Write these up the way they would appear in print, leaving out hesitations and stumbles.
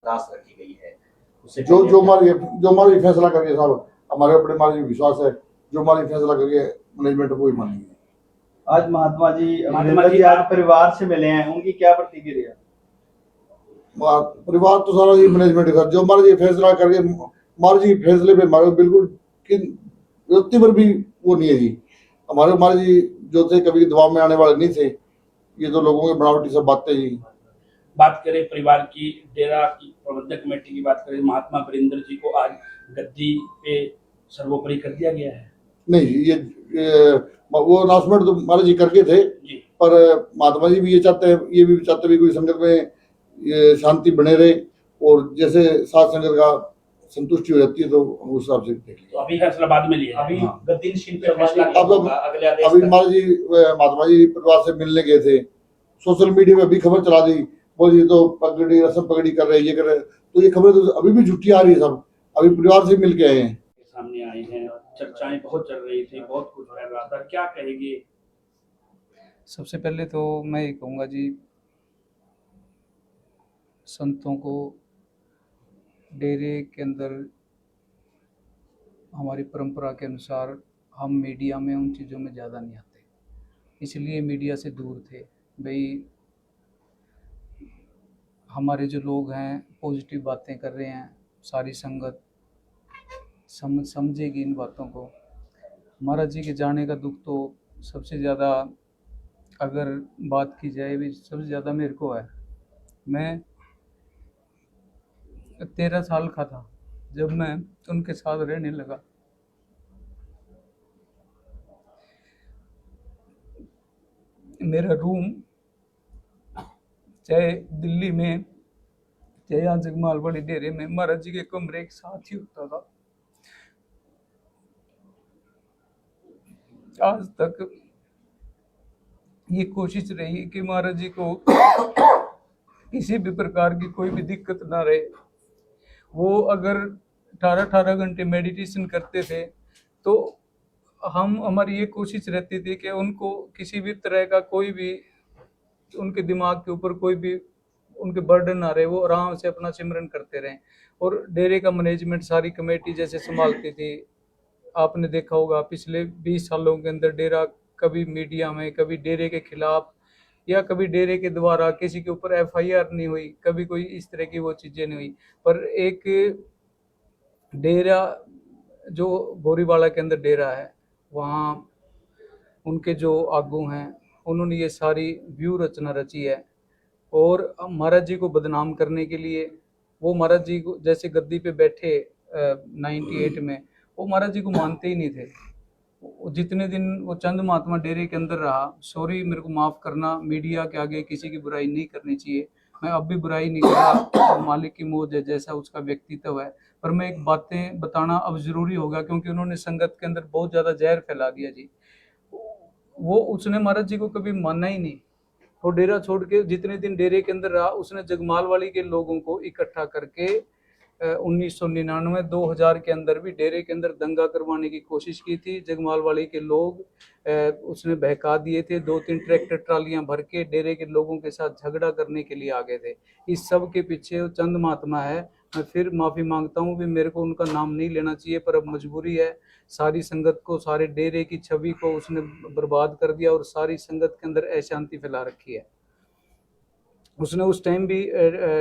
दास रखी गई है उससे जो जो हमारी फैसला करके साहब, हमारे अपने हमारे विश्वास है, जो हमारी फैसला करके मैनेजमेंट वो ही मानेंगे। आज महात्मा जी आज परिवार से मिले हैं, उनकी क्या प्रतिक्रिया? परिवार तो सारा ही मैनेजमेंट है सर, जो हमारे जी फैसला करके हमारे जी फैसले पे हमारे बिल्कुल किन व्यक्ति पर भी वो नहीं है जी। हमारे जी जो थे कभी दबाव में आने वाले नहीं थे, ये तो लोगों की बनावटी सब बातें जी। बात करें परिवार की, डेरा की प्रबंधक कमेटी की बात करें, महात्मा वीरेंद्र जी को आज गद्दी पे सर्वोपरि कर दिया गया है। नहीं ये वो अनाउंसमेंट तो हमारे जी करके थे जी। पर महात्मा जी भी ये चाहते हैं, ये भी चाहते हैं कोई संगत में ये शांति बने रहे, और जैसे सात संगत का संतुष्टि हो जाती है तो उस हिसाब से देख तो अभी फैसला बाद में लिया अभी हाँ। गद्दी फैसला अगले आदेश अभी हमारे जी महात्मा जी परिवार से मिलने गए थे, सोशल मीडिया में भी खबर चला दी, बोल ये तो पगड़ी रस्म पगड़ी कर रहे, ये कर रहे, तो ये खबरें तो अभी भी झूठी आ रही है सब। अभी परिवार से मिल के आए हैं, सामने आए हैं, चर्चाएं बहुत चल रही थी, बहुत कुछ फैल रहा था, क्या कहेंगे? सबसे पहले तो मैं ये कहूँगा जी, संतों को डेरे के अंदर हमारी परंपरा के अनुसार हम मीडिया में उन चीज़ों में ज़्यादा नहीं आते, इसलिए मीडिया से दूर थे। भाई हमारे जो लोग हैं पॉजिटिव बातें कर रहे हैं, सारी संगत समझेगी इन बातों को। महाराज जी के जाने का दुख तो सबसे ज़्यादा अगर बात की जाए भी सबसे ज़्यादा मेरे को है। मैं 13 साल का था जब मैं उनके साथ रहने लगा। मेरा रूम चाहे दिल्ली में चाहे यहाँ जगमाल वाली डेरे में महाराज जी के कमरे के साथ ही होता था। आज तक ये कोशिश रही कि महाराज जी को किसी भी प्रकार की कोई भी दिक्कत ना रहे। वो अगर 18 घंटे मेडिटेशन करते थे तो हमारी ये कोशिश रहती थी कि उनको किसी भी तरह का कोई भी उनके दिमाग के ऊपर कोई भी उनके बर्डन ना रहे, वो आराम से अपना सिमरन करते रहें। और डेरे का मैनेजमेंट सारी कमेटी जैसे संभालती थी। आपने देखा होगा पिछले 20 सालों के अंदर डेरा कभी मीडिया में, कभी डेरे के खिलाफ या कभी डेरे के द्वारा किसी के ऊपर FIR नहीं हुई, कभी कोई इस तरह की वो चीज़ें नहीं हुई। पर एक डेरा जो बोरीवाला के अंदर डेरा है, वहाँ उनके जो आगू हैं उन्होंने ये सारी व्यू रचना रची है। और महाराज जी को बदनाम करने के लिए वो महाराज जी को जैसे गद्दी पे बैठे 98 में, वो महाराज जी को मानते ही नहीं थे। जितने दिन वो चंद महात्मा डेरे के अंदर रहा, सॉरी मेरे को माफ़ करना, मीडिया के आगे किसी की बुराई नहीं करनी चाहिए, मैं अब भी बुराई नहीं कर रहा, मालिक की मौज है, जैसा उसका व्यक्तित्व है। पर मैं एक बातें बताना अब ज़रूरी होगा क्योंकि उन्होंने संगत के अंदर बहुत ज़्यादा जहर फैला दिया जी। वो उसने महाराज जी को कभी माना ही नहीं। और डेरा छोड़ के जितने दिन डेरे के अंदर रहा, उसने जगमाल वाली के लोगों को इकट्ठा करके 1999 2000 के अंदर भी डेरे के अंदर दंगा करवाने की कोशिश की थी। जगमाल वाली के लोग उसने बहका दिए थे। 2-3 ट्रैक्टर ट्रालियां भर के डेरे के लोगों के साथ झगड़ा करने के लिए आ गए थे। इस सब के पीछे चंद महात्मा है। मैं फिर माफ़ी मांगता हूँ भी मेरे को उनका नाम नहीं लेना चाहिए, पर अब मजबूरी है। सारी संगत को, सारे डेरे की छवि को उसने बर्बाद कर दिया और सारी संगत के अंदर अशांति फैला रखी है। उसने उस टाइम भी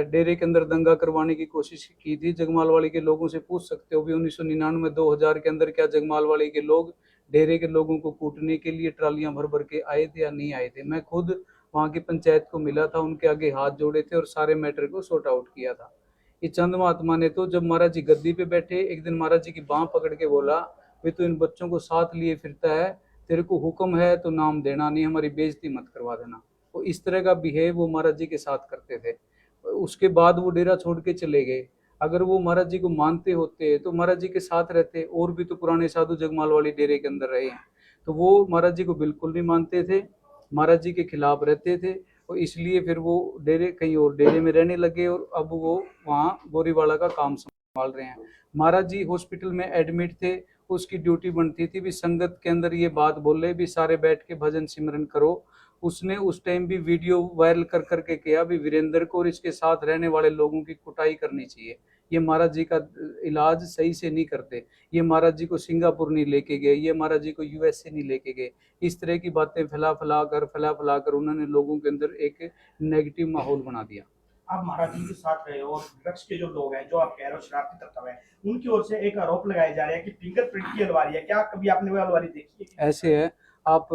डेरे के अंदर दंगा करवाने की कोशिश की थी। जगमाल वाली के लोगों से पूछ सकते हो भी 1999 2000 के अंदर क्या जगमाल वाली के लोग डेरे के लोगों को कूटने के लिए ट्रालियां भर भर के आए थे या नहीं आए थे? मैं खुद वहाँ की पंचायत को मिला था, उनके आगे हाथ जोड़े थे और सारे मैटर को सॉर्ट आउट किया था। ये चंद महात्मा ने तो जब महाराज जी गद्दी पे बैठे, एक दिन महाराज जी की बाँह पकड़ के बोला, वे तो इन बच्चों को साथ लिए फिरता है, तेरे को हुक्म है तो नाम देना, नहीं हमारी बेइज्जती मत करवा देना। वो इस तरह का बिहेव वो महाराज जी के साथ करते थे। उसके बाद वो डेरा छोड़ के चले गए। अगर वो महाराज जी को मानते होते तो महाराज जी के साथ रहते। और भी तो पुराने साधु जगमाल वाली डेरे के अंदर रहे हैं, तो वो महाराज जी को बिल्कुल नहीं मानते थे, महाराज जी के खिलाफ रहते थे। और इसलिए फिर वो डेरे कहीं और डेरे में रहने लगे और अब वो वहाँ बोरीवाला का काम संभाल रहे हैं। महाराज जी हॉस्पिटल में एडमिट थे, उसकी ड्यूटी बनती थी भी संगत के अंदर ये बात बोले भी सारे बैठ के भजन सिमरन करो उसने उस टाइम भी वीडियो वायरल कर करके किया भी वीरेंद्र को और इसके साथ रहने वाले लोगों की कुटाई करनी चाहिए, ये महाराज जी का इलाज सही से नहीं करते, ये महाराज जी को सिंगापुर नहीं लेके गए, ये महाराज जी को यूएसए नहीं लेके गए। इस तरह की बातें फैला फैला कर उन्होंने लोगों के अंदर एक नेगेटिव माहौल बना दिया। आप महाराज जी के साथ रहे हो और ड्रग्स के जो लोग हैं, जो आप कह रहे हो शरारती तत्व है, उनकी ओर से एक आरोप लगाए जा रहे हैं कि फिंगरप्रिंट की अलमारी है, क्या कभी आपने वो अलमारी देखी है? ऐसे है, आप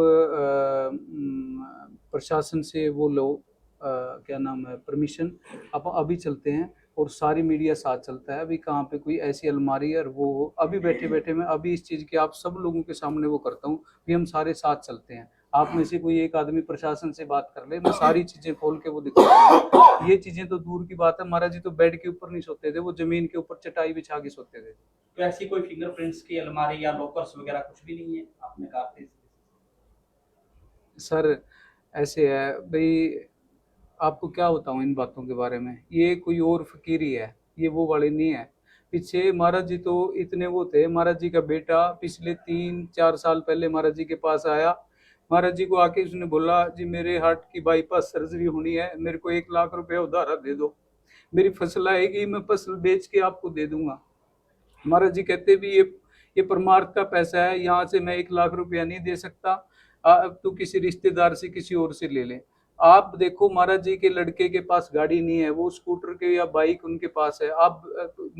प्रशासन से वो लो क्या नाम है परमिशन, आप अभी चलते हैं और सारी मीडिया साथ चलता है, अभी कहाँ पे कोई ऐसी अलमारी है और वो अभी बैठे बैठे मैं अभी इस चीज़ की आप सब लोगों के सामने वो करता हूँ कि हम सारे साथ चलते हैं। आप में से कोई एक आदमी प्रशासन से बात कर ले, मैं सारी चीजें खोल के वो दिखाता हूँ। ये चीजें तो दूर की बात है, महाराज जी तो बेड के ऊपर नहीं सोते थे, वो जमीन के ऊपर चटाई बिछा के सोते थे। तो ऐसी कोई फिंगरप्रिंट्स की अलमारी या लॉकर्स वगैरह कुछ भी नहीं है आपने कहा थे? सर ऐसे है भाई, आपको क्या बताऊं इन बातों के बारे में, ये कोई और फकीरी है, ये वो वाले नहीं है। पीछे महाराज जी तो इतने वो थे, महाराज जी का बेटा पिछले 3-4 साल पहले महाराज जी के पास आया, महाराज जी को आके उसने बोला जी मेरे हार्ट की बाईपास सर्जरी होनी है, मेरे को 1 लाख रुपया उधार दे दो, मेरी फसल आएगी मैं फसल बेच के आपको दे दूंगा। महाराज जी कहते भी ये परमार्थ का पैसा है, यहाँ से मैं 1 लाख रुपया नहीं दे सकता, अब तू किसी रिश्तेदार से किसी और से ले ले। आप देखो महाराज जी के लड़के के पास गाड़ी नहीं है, वो स्कूटर के या बाइक उनके पास है, आप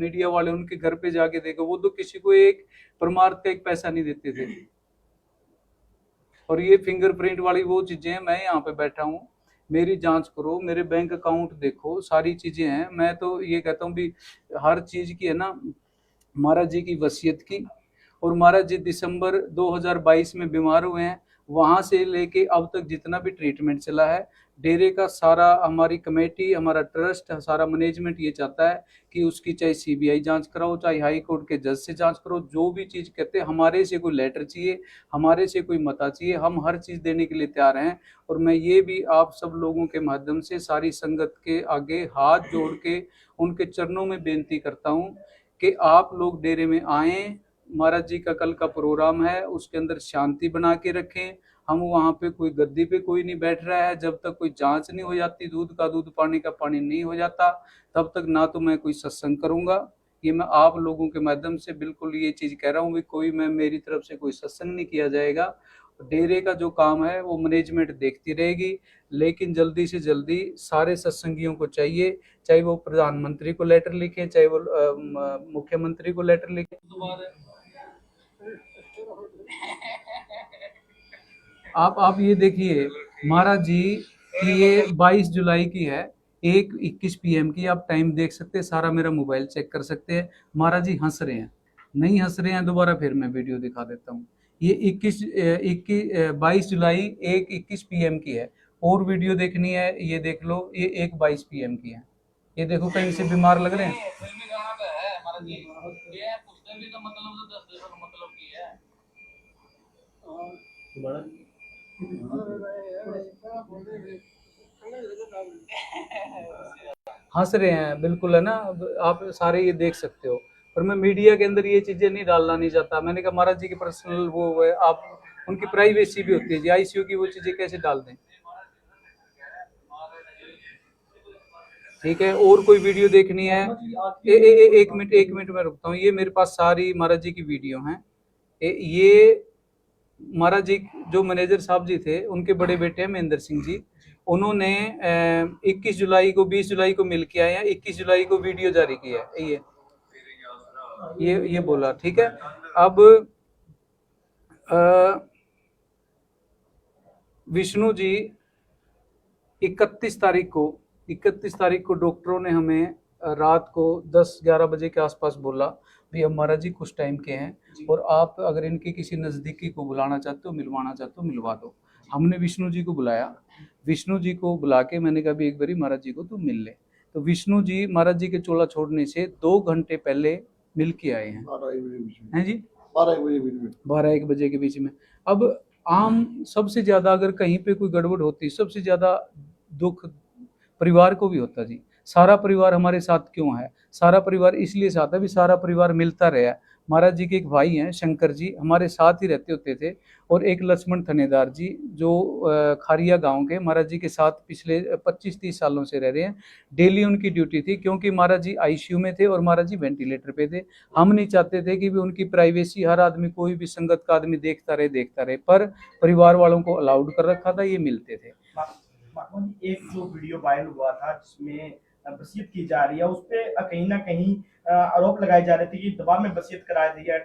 मीडिया वाले उनके घर पे जाके देखो, वो तो किसी को एक परमार्थ का 1 पैसा नहीं देते थे। और ये फिंगरप्रिंट वाली वो चीजें हैं, मैं यहाँ पे बैठा हूँ, मेरी जांच करो, मेरे बैंक अकाउंट देखो, सारी चीजें हैं। मैं तो ये कहता हूँ भी हर चीज की है ना महाराज जी की वसीयत की, और महाराज जी दिसंबर 2022 में बीमार हुए हैं, वहां से लेके अब तक जितना भी ट्रीटमेंट चला है, डेरे का सारा हमारी कमेटी, हमारा ट्रस्ट, सारा मैनेजमेंट ये चाहता है कि उसकी चाहे सीबीआई जांच कराओ, चाहे हाई कोर्ट के जज से जांच करो, जो भी चीज़ कहते हैं, हमारे से कोई लेटर चाहिए, हमारे से कोई मता चाहिए, हम हर चीज़ देने के लिए तैयार हैं। और मैं ये भी आप सब लोगों के माध्यम से सारी संगत के आगे हाथ जोड़ के उनके चरणों में बेनती करता हूँ कि आप लोग डेरे में आएँ, महाराज जी का कल का प्रोग्राम है, उसके अंदर शांति बना के रखें। हम वहाँ पे कोई गद्दी पे कोई नहीं बैठ रहा है, जब तक कोई जांच नहीं हो जाती, दूध का दूध पानी का पानी नहीं हो जाता, तब तक ना तो मैं कोई सत्संग करूँगा। ये मैं आप लोगों के माध्यम से बिल्कुल ये चीज़ कह रहा हूँ भी कोई मैं मेरी तरफ से कोई सत्संग नहीं किया जाएगा। डेरे का जो काम है वो मैनेजमेंट देखती रहेगी, लेकिन जल्दी से जल्दी सारे सत्संगियों को चाहिए, चाहे वो प्रधानमंत्री को लेटर लिखे, चाहे वो मुख्यमंत्री को लेटर लिखे। आप ये देखिए महाराज जी की ये 22 जुलाई की है, 1:21 PM की, आप टाइम देख सकते हैं, सारा मेरा मोबाइल चेक कर सकते हैं। महाराज जी हंस रहे हैं, नहीं हंस रहे हैं दोबारा फिर मैं वीडियो दिखा देता हूँ। ये 22 जुलाई 1:21 PM की है, और वीडियो देखनी है ये देख लो, ये 1:22 PM की है। ये देखो कहीं से बीमार लग रहे हैं। हंस रहे हैं बिल्कुल, है ना, आप सारे ये देख सकते हो, पर मैं मीडिया के अंदर ये चीजें नहीं डालना नहीं चाहता। मैंने कहा महाराज जी की पर्सनल वो है, आप उनकी प्राइवेसी भी होती है जी, आईसीयू की वो चीजें कैसे डाल दें, ठीक है। और कोई वीडियो देखनी है, एक मिनट में रुकता हूँ। ये मेरे पास सारी महाराज जी की वीडियो हैं। ये महाराज जी जो मैनेजर साहब जी थे, उनके बड़े बेटे हैं महेंद्र सिंह जी, उन्होंने 21 जुलाई को 20 जुलाई को मिल के आए हैं, 21 जुलाई को वीडियो जारी किया है, ये बोला, ठीक है। अब विष्णु जी 31 तारीख को डॉक्टरों ने हमें रात को 10-11 बजे के आसपास बोला भी अब महाराज जी कुछ टाइम के हैं, और आप अगर इनके किसी नज़दीकी को बुलाना चाहते हो, मिलवाना चाहते हो, मिलवा दो। हमने विष्णु जी को बुलाया, विष्णु जी को बुला के मैंने कहा भी एक बारी महाराज जी को तुम मिल ले, तो विष्णु जी महाराज जी के चोला छोड़ने से 2 घंटे पहले मिल के आए हैं, हैं जी, 12-1 बजे के बीच में। अब आम सबसे ज़्यादा अगर कहीं पे कोई गड़बड़ होती, सबसे ज़्यादा दुख परिवार को भी होता जी। सारा परिवार हमारे साथ क्यों है? सारा परिवार इसलिए साथ है भी सारा परिवार मिलता रहा, महाराज जी के एक भाई हैं शंकर जी, हमारे साथ ही रहते होते थे, और एक लक्ष्मण थनेदार जी जो खारिया गांव के महाराज जी के साथ पिछले 25-30 सालों से रह रहे हैं। डेली उनकी ड्यूटी थी, क्योंकि महाराज जी आईसीयू में थे और महाराज जी वेंटिलेटर पे थे। हम नहीं चाहते थे कि भी उनकी प्राइवेसी हर आदमी, कोई भी संगत का आदमी देखता रहे, पर परिवार वालों को अलाउड कर रखा था, ये मिलते थे। महात्मा जी, एक जो वीडियो वायरल हुआ था जिसमें वसीयत की जा रही है, उस पे कहीं ना कहीं आरोप लगाए जा रहे थे कि दबाव में वसीयत कराई जा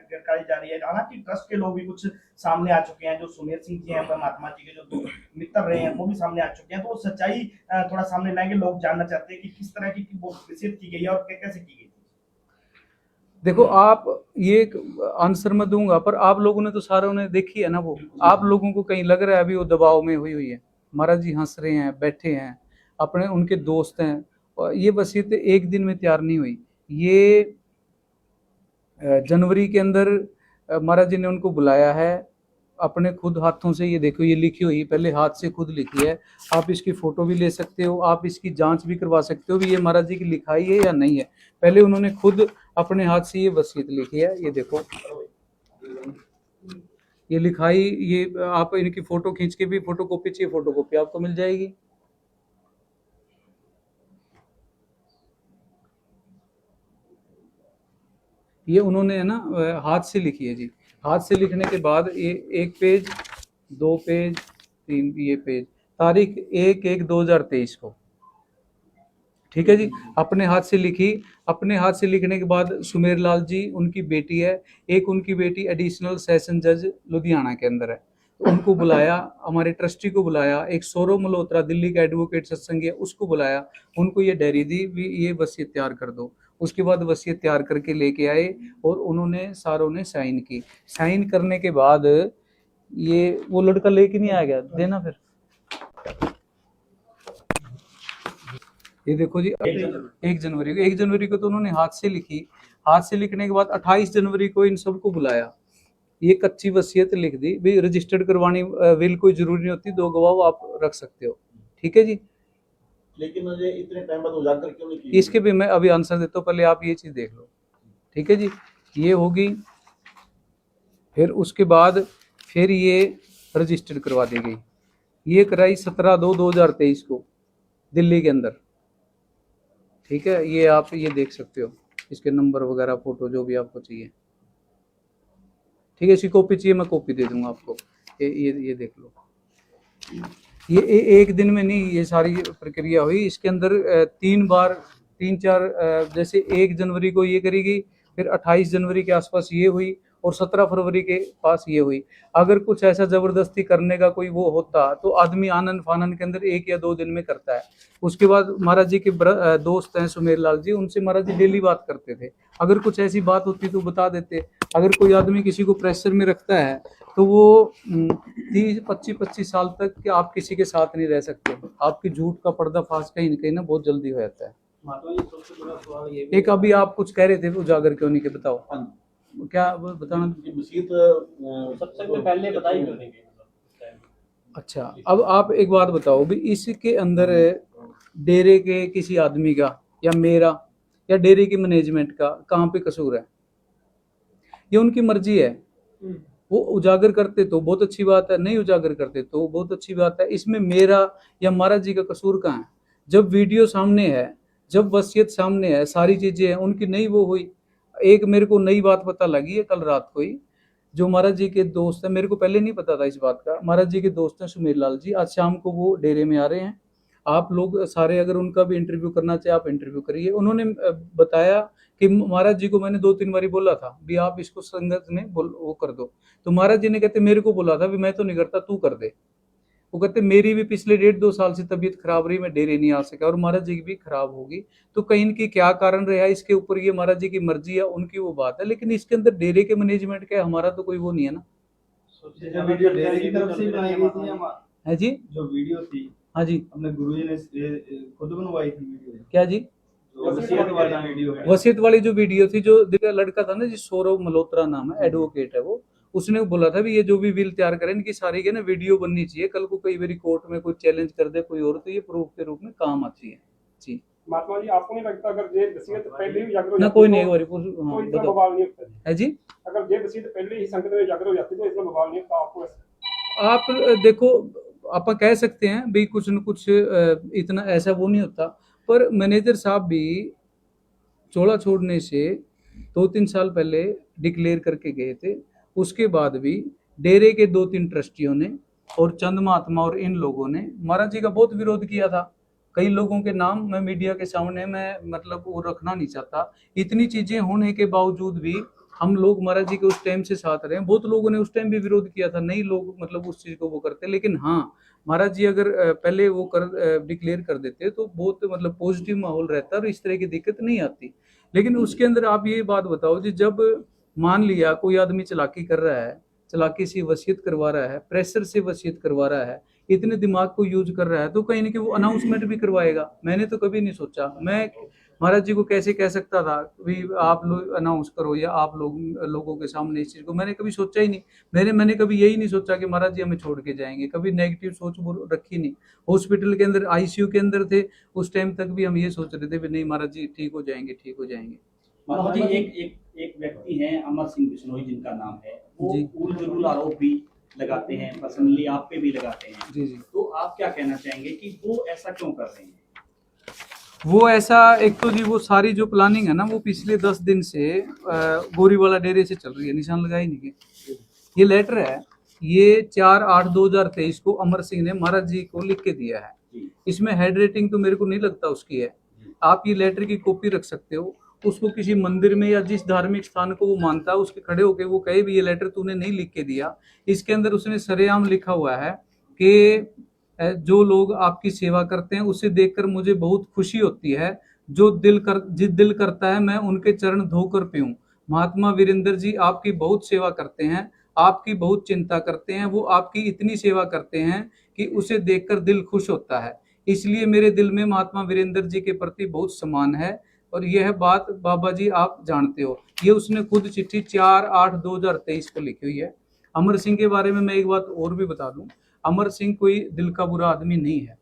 रही है। हालांकि ट्रस्ट के लोग भी कुछ सामने आ चुके हैं, जो सुमेर सिंह जी हैं महात्मा जी के जो दो मित्र रहे हैं वो भी सामने आ चुके हैं, तो वो सच्चाई थोड़ा सामने लाएंगे। लोग जानना चाहते हैं कि किस तरह की वो वसीयत की गई है और कैसे की गई। देखो, आप ये एक आंसर मैं दूंगा, पर आप लोगों ने तो सारों ने देखी है ना, वो आप लोगों को कहीं लग रहा है अभी वो दबाव में हुई है। महाराज जी हंस रहे हैं, बैठे हैं, अपने उनके दोस्त हैं, और ये वसीयत एक दिन में तैयार नहीं हुई। ये जनवरी के अंदर महाराज जी ने उनको बुलाया है, अपने खुद हाथों से, ये देखो ये लिखी हुई, पहले हाथ से खुद लिखी है। आप इसकी फोटो भी ले सकते हो, आप इसकी जांच भी करवा सकते हो भी ये महाराज जी की लिखाई है या नहीं है। पहले उन्होंने खुद अपने हाथ से ये वसीयत लिखी है, ये देखो ये लिखाई, ये आप इनकी फोटो खींच के भी, फोटोकॉपी चाहिए फोटोकॉपी आपको मिल जाएगी। ये उन्होंने है ना हाथ से लिखी है जी। हाथ से लिखने के बाद ये 1 पेज, 2 पेज, 3, ये पेज, तारीख 1/1/2023 को, ठीक है जी, अपने हाथ से लिखी। अपने हाथ से लिखने के बाद सुमेर लाल जी, उनकी बेटी है, एक उनकी बेटी एडिशनल सेशन जज लुधियाना के अंदर है, तो उनको बुलाया, हमारे ट्रस्टी को बुलाया, एक सौरव मल्होत्रा दिल्ली का एडवोकेट सत्संग है उसको बुलाया, उनको ये डायरी दी भी ये वसीयत तैयार कर दो। उसके बाद वसीयत तैयार करके लेके आए और उन्होंने सारों ने साइन की। साइन करने के बाद ये वो लड़का लेके नहीं आ गया, देना फिर ये देखो जी, 1 जनवरी को तो उन्होंने हाथ से लिखी। हाथ से लिखने के बाद 28 जनवरी को इन सबको बुलाया, ये कच्ची वसीयत लिख दी भी, रजिस्टर्ड करवानी विल कोई जरूरी नहीं होती, 2 गवाह आप रख सकते हो, ठीक है जी। लेकिन मुझे इतने टाइम बाद उजागर क्यों नहीं की? इसके भी मैं अभी आंसर देता हूँ, पहले आप ये चीज देख लो, ठीक है जी। ये होगी, फिर उसके बाद फिर ये रजिस्टर्ड करवा दी गई, ये कराई 17/2/2023 को दिल्ली के अंदर, ठीक है। ये आप ये देख सकते हो, इसके नंबर वगैरह, फोटो जो भी आपको चाहिए, ठीक है। इसकी कॉपी चाहिए मैं कॉपी दे दूंगा आपको, ये देख लो। ये एक दिन में नहीं ये सारी प्रक्रिया हुई, इसके अंदर 3-4 जैसे 1 जनवरी को ये करेगी, फिर 28 जनवरी के आसपास ये हुई, और 17 फरवरी के पास ये हुई। अगर कुछ ऐसा जबरदस्ती करने का कोई वो होता तो आदमी आनंद फानन के अंदर 1 या 2 दिन में करता है। उसके बाद महाराज जी के दोस्त हैं सुमेर लाल जी, उनसे महाराज जी डेली बात करते थे, अगर कुछ ऐसी बात होती तो बता देते। अगर कोई आदमी किसी को प्रेशर में रखता है तो वो 30-25 साल तक कि आप किसी के साथ नहीं रह सकते, आपकी झूठ का पर्दाफाश कहीं ना कहीं ना बहुत जल्दी हो जाता है। एक अभी आप कुछ कह रहे थे, उजागर क्यों नहीं के बताओ, क्या बताना? मसीत सबसे पहले बताई क्यों नहीं गई? अच्छा, अब आप एक बात बताओ भी, इसके अंदर डेरे के किसी आदमी का या मेरा या डेरे की मैनेजमेंट का कहाँ पे कसूर है? ये उनकी मर्जी है, वो उजागर करते तो बहुत अच्छी बात है, नहीं उजागर करते तो बहुत अच्छी बात है। इसमें मेरा या महाराज जी का कसूर कहाँ है? जब वीडियो सामने है, जब वसीयत सामने है, सारी चीजें हैं, उनकी नहीं वो हुई। एक मेरे को नई बात पता लगी है कल रात को ही, जो महाराज जी के दोस्त है, मेरे को पहले नहीं पता था इस बात का, महाराज जी के दोस्त हैं सुमेर लाल जी, आज शाम को वो डेरे में आ रहे हैं। आप लोग सारे अगर उनका भी इंटरव्यू करना चाहे आप इंटरव्यू करिए। उन्होंने बताया कि महाराज जी को मैंने 2-3 बारी बोला था भी आप इसको संगत में वो कर दो, तो महाराज जी ने कहते मेरे को बोला था भी मैं तो नहीं करता, तू कर दे। वो कहते मेरी भी पिछले 1.5-2 साल से तबीयत खराब रही, मैं डेरे नहीं आ सका, और महाराज जी की भी खराब होगी, तो कहीं इनकी क्या कारण रहा इसके ऊपर ये महाराज जी की मर्जी है, उनकी वो बात है, लेकिन इसके अंदर डेरे के मैनेजमेंट का हमारा तो कोई वो नहीं है ना। जो वीडियो डेरे की तरफ से बनाई गई थी है जी, जो वीडियो थी, हाँ जी, अपने गुरुजी ने खुद बनवाई थी वीडियो, क्या जी? वसीयत वाली वीडियो है। वसीयत वाली जो वीडियो थी, जो लड़का था ना जी, सौरव मल्होत्रा नाम है, एडवोकेट है वो, उसने बोला था भी ये जो भी विल तैयार करें इनकी सारी के ना वीडियो बननी चाहिए, कल को कई बार कोर्ट में कोई चैलेंज कर दे कोई और, तो ये प्रूफ के रूप में काम आती है जी। महात्मा जी, आपको नहीं लगता अगर ये वसीयत पहले ही उजागर हो ना जाती कोई नहीं, एक बार तो इतना बवाल नहीं होता? है जी। अगर ये वसीयत पहले ही संगत में उजागर हो जाती तो इतना बवाल नहीं होता आपको। आप देखो, आप कह सकते हैं भाई कुछ न कुछ इतना ऐसा वो नहीं होता, पर मैनेजर साहब भी चोला छोड़ने से 2-3 साल पहले डिक्लेयर करके गए थे। उसके बाद भी डेरे के 2-3 ट्रस्टियों ने और चंद महात्मा और इन लोगों ने महाराज जी का बहुत विरोध किया था। कई लोगों के नाम मैं मीडिया के सामने मैं मतलब वो रखना नहीं चाहता। इतनी चीजें होने के बावजूद भी हम लोग महाराज जी के उस टाइम से साथ रहे। बहुत लोगों ने उस टाइम भी विरोध किया था, नहीं लोग मतलब उस चीज को वो करते, लेकिन हाँ महाराज जी अगर पहले वो डिक्लेयर कर देते तो बहुत मतलब पॉजिटिव माहौल रहता और इस तरह की दिक्कत नहीं आती। लेकिन उसके अंदर आप ये बात बताओ जी, जब मान लिया कोई आदमी चालाकी कर रहा है, चालाकी से वसीयत करवा रहा है, प्रेशर से वसीयत करवा रहा है, इतने दिमाग को यूज कर रहा है, तो कहीं ना कहीं वो अनाउंसमेंट भी करवाएगा। मैंने तो कभी नहीं सोचा, मैं महाराज जी को कैसे कह सकता था भी आप लोग अनाउंस करो या आप लोगों के सामने इस चीज को, मैंने कभी सोचा ही नहीं। मैंने कभी यही नहीं सोचा कि महाराज जी हमें छोड़ के जाएंगे, कभी नेगेटिव सोच रखी नहीं। हॉस्पिटल के अंदर आईसीयू के अंदर थे उस टाइम तक भी हम ये सोच रहे थे भी नहीं महाराज जी ठीक हो जाएंगे, ठीक हो जाएंगे। महात्मा जी एक व्यक्ति हैं अमर सिंह बिश्नोई जिनका नाम है, वो जी। उल जरूल आरोप भी लगाते हैं, पर्सनली आप पे भी लगाते हैं। जी जी। तो आप क्या कहना चाहेंगे कि वो ऐसा क्यों कर रहे हैं? वो ऐसा, एक तो जी वो सारी जो प्लानिंग है ना वो पिछले 10 दिन से गोरीवाला डेरे से चल रही है, निशान लगाई नहीं के। ये लेटर है, ये 4/8/2023 को अमर सिंह ने महाराज जी को लिख के दिया है। इसमें हेड रेटिंग तो मेरे को नहीं लगता उसकी है। आप ये लेटर की कॉपी रख सकते हो, उसको किसी मंदिर में या जिस धार्मिक स्थान को वो मानता है उसके खड़े होके वो कहे भी ये लेटर तूने नहीं लिख के दिया। इसके अंदर उसने सरेआम लिखा हुआ है कि जो लोग आपकी सेवा करते हैं उसे देखकर मुझे बहुत खुशी होती है, जिस दिल करता है मैं उनके चरण धोकर पीऊं। महात्मा वीरेंद्र जी आपकी बहुत सेवा करते हैं, आपकी बहुत चिंता करते हैं, वो आपकी इतनी सेवा करते हैं कि उसे देखकर दिल खुश होता है। इसलिए मेरे दिल में महात्मा वीरेंद्र जी के प्रति बहुत सम्मान है और यह बात बाबा जी आप जानते हो। ये उसने खुद चिट्ठी 4/8/2023 को लिखी हुई है। अमर सिंह के बारे में मैं एक बात और भी बता दूं, अमर सिंह कोई दिल का बुरा आदमी नहीं है,